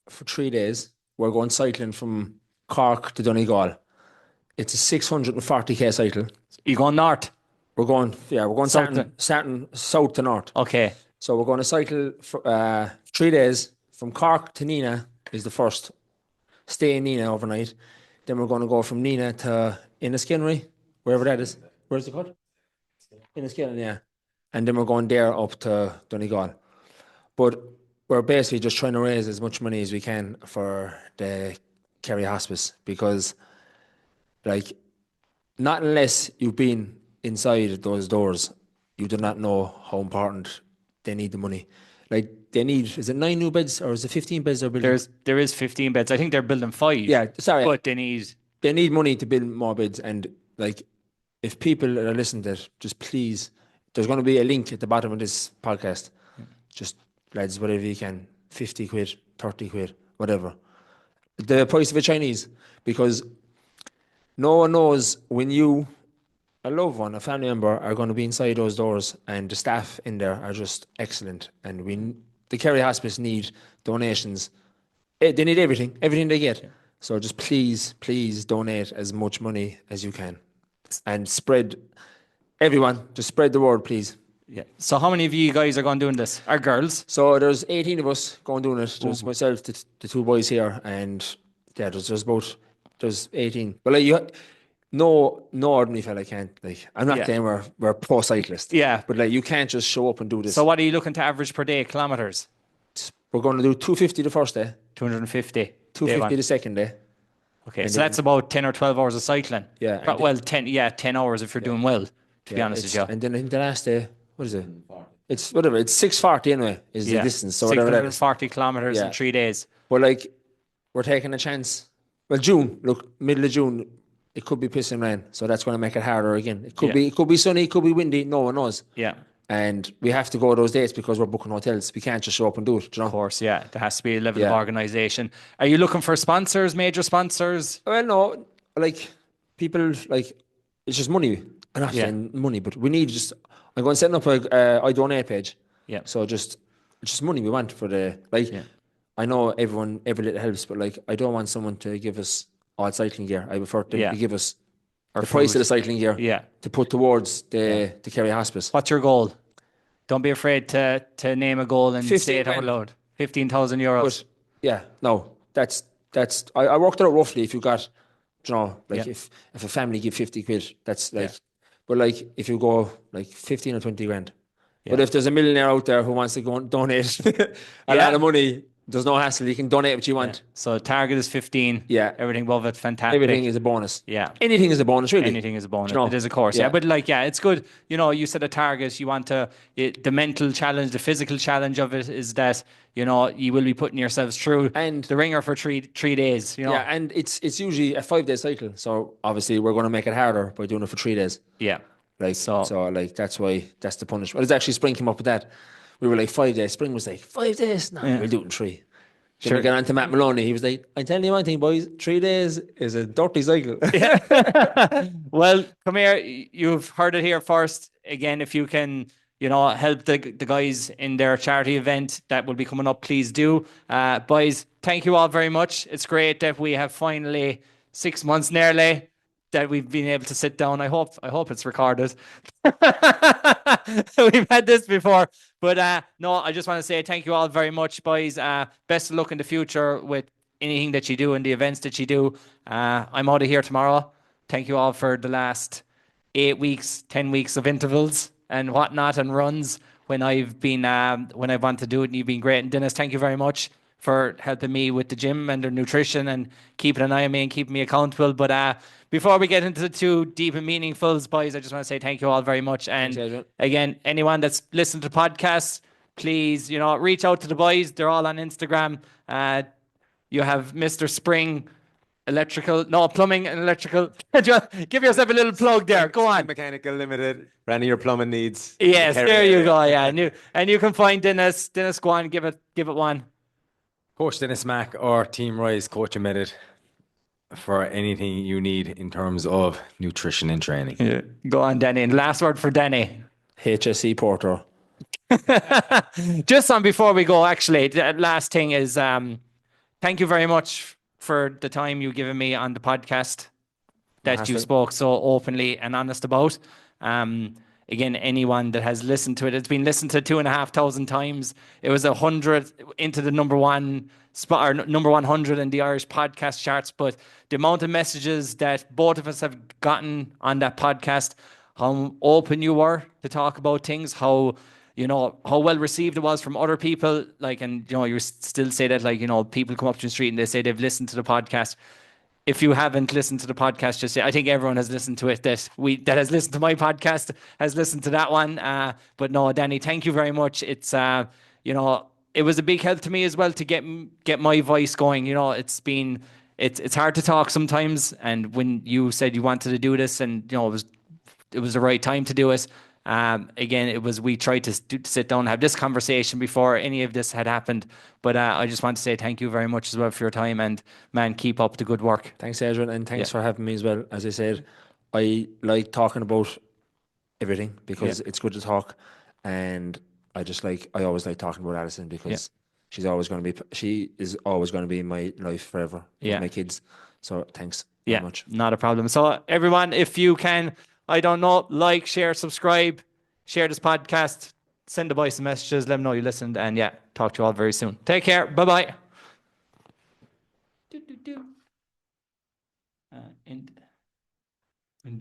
for 3 days, we're going cycling from Cork to Donegal. It's a 640k cycle. You going north? We're going starting south to north. Okay. So we're going to cycle for 3 days from Cork to Nina is the first. Stay in Nina overnight. Then we're going to go from Nina to Inniskinry, wherever that is. Where's the cut? Inniskinry, yeah. And then we're going there up to Donegal. But we're basically just trying to raise as much money as we can for the Kerry Hospice, because not unless you've been inside those doors, you do not know how important they need the money. They need, is it 9 new beds or is it 15 beds they're building? There is 15 beds. I think they're building 5. Yeah, sorry. But they need money to build more beds. And if people are listening to it, just please, there's going to be a link at the bottom of this podcast. Just, lads, whatever you can, 50 quid, 30 quid, whatever. The price of a Chinese, because no one knows when you, a loved one, a family member, are going to be inside those doors, and the staff in there are just excellent. And the Kerry Hospice need donations. They need everything they get. Yeah. So just please donate as much money as you can, and just spread the word, please. Yeah. So how many of you guys are going doing this? Are girls? So there's 18 of us going doing it. There's myself, the 2 boys here, and there's 18. But no ordinary fella can't. I'm not saying we're pro cyclists. Yeah. But you can't just show up and do this. So what are you looking to average per day, kilometers? We're going to do 250 the first day. 250. 250 the second day. Okay, and so that's about 10 or 12 hours of cycling. Yeah. Well, 10 hours if you're doing well, to be honest with you. And then I think the last day, what is it? It's whatever. It's 640 anyway, is the distance. So 640 kilometers in 3 days. But we're taking a chance. Well, middle of June, it could be pissing rain, so that's going to make it harder again. It could be sunny, it could be windy, no one knows. Yeah. And we have to go those dates because we're booking hotels. We can't just show up and do it. Of course, yeah. There has to be a level of organisation. Are you looking for sponsors, major sponsors? Well, no. People, it's just money. I'm not saying money, but we need I'm going to set up a I donate page. Yeah. So just money we want for the, I know every little helps, but I don't want someone to give us all cycling gear. I prefer to give us the price of the cycling gear to put towards the Kerry Hospice. What's your goal? Don't be afraid to name a goal and say it out loud. 15,000 euros. That's I worked it out roughly. If you got, if a family give 50 quid, that's but if you go 15 or 20 grand. Yeah. But if there's a millionaire out there who wants to go and donate a lot of money, there's no hassle. You can donate what you want. Yeah. So target is 15. Yeah. Everything above it, fantastic. Everything is a bonus. Yeah. Anything is a bonus, really. Anything is a bonus. It is, of course. Yeah. But it's good. You set a target. You want the mental challenge, the physical challenge of it is that, you will be putting yourselves through and the ringer for three days. Yeah. And it's usually a 5-day cycle. So obviously we're going to make it harder by doing it for 3 days. Yeah. That's why that's the punishment. It's actually Spring came up with that. We were 5 days. Spring was 5 days? No, we'll do it in 3. Then we got on to Matt Maloney. He was I'm telling you one thing, boys, 3 days is a dirty cycle. Yeah. Well, come here. You've heard it here first. Again, if you can, help the guys in their charity event that will be coming up, please do. Boys, thank you all very much. It's great that we have finally 6 months nearly that we've been able to sit down. I hope it's recorded. We've had this before. But no, I just want to say thank you all very much, boys. Best of luck in the future with anything that you do and the events that you do. I'm out of here tomorrow. Thank you all for the last 8 weeks, 10 weeks of intervals and whatnot and runs when I've been when I want to do it, and you've been great. And Dennis, thank you very much for helping me with the gym and their nutrition and keeping an eye on me and keeping me accountable. But before we get into the too deep and meaningfuls, boys, I just want to say thank you all very much. And Thanks, Adrian. again, anyone that's listened to the podcast, please, reach out to the boys. They're all on Instagram. You have Mr. Spring Plumbing and Electrical. Give yourself a little plug there. Go on. Mechanical Limited. For any of your plumbing needs. Yes, there you go. Yeah, and you can find Dennis. Dennis, go on, give it one. Coach Dennis Mack or Team Rise Coach Admitted for anything you need in terms of nutrition and training. Yeah. Go on, Danny. And last word for Danny. HSE Porter. Just on before we go, actually, the last thing is thank you very much for the time you've given me on the podcast that you spoke so openly and honest about. Again, anyone that has listened to it, it's been listened to 2,500 times. It was 100 into the number one spot, or number 100 in the Irish podcast charts. But the amount of messages that both of us have gotten on that podcast, how open you were to talk about things, how well received it was from other people, and you still say that, people come up to the street and they say they've listened to the podcast. If you haven't listened to the podcast, just say, I think everyone has listened to it that has listened to my podcast has listened to that one. But no, Danny, thank you very much. It's, it was a big help to me as well to get my voice going. It's hard to talk sometimes. And when you said you wanted to do this and, it was the right time to do it. Again, we tried to sit down and have this conversation before any of this had happened. But I just want to say thank you very much as well for your time, and man, keep up the good work. Thanks, Adrian, and thanks for having me as well. As I said, I like talking about everything because it's good to talk, and I always like talking about Alison because she is always going to be in my life forever. With my kids. So thanks very much. Not a problem. So everyone, if you can, I don't know, like, share, subscribe, share this podcast, send the boys some messages, let them know you listened, and talk to you all very soon. Take care. Bye-bye.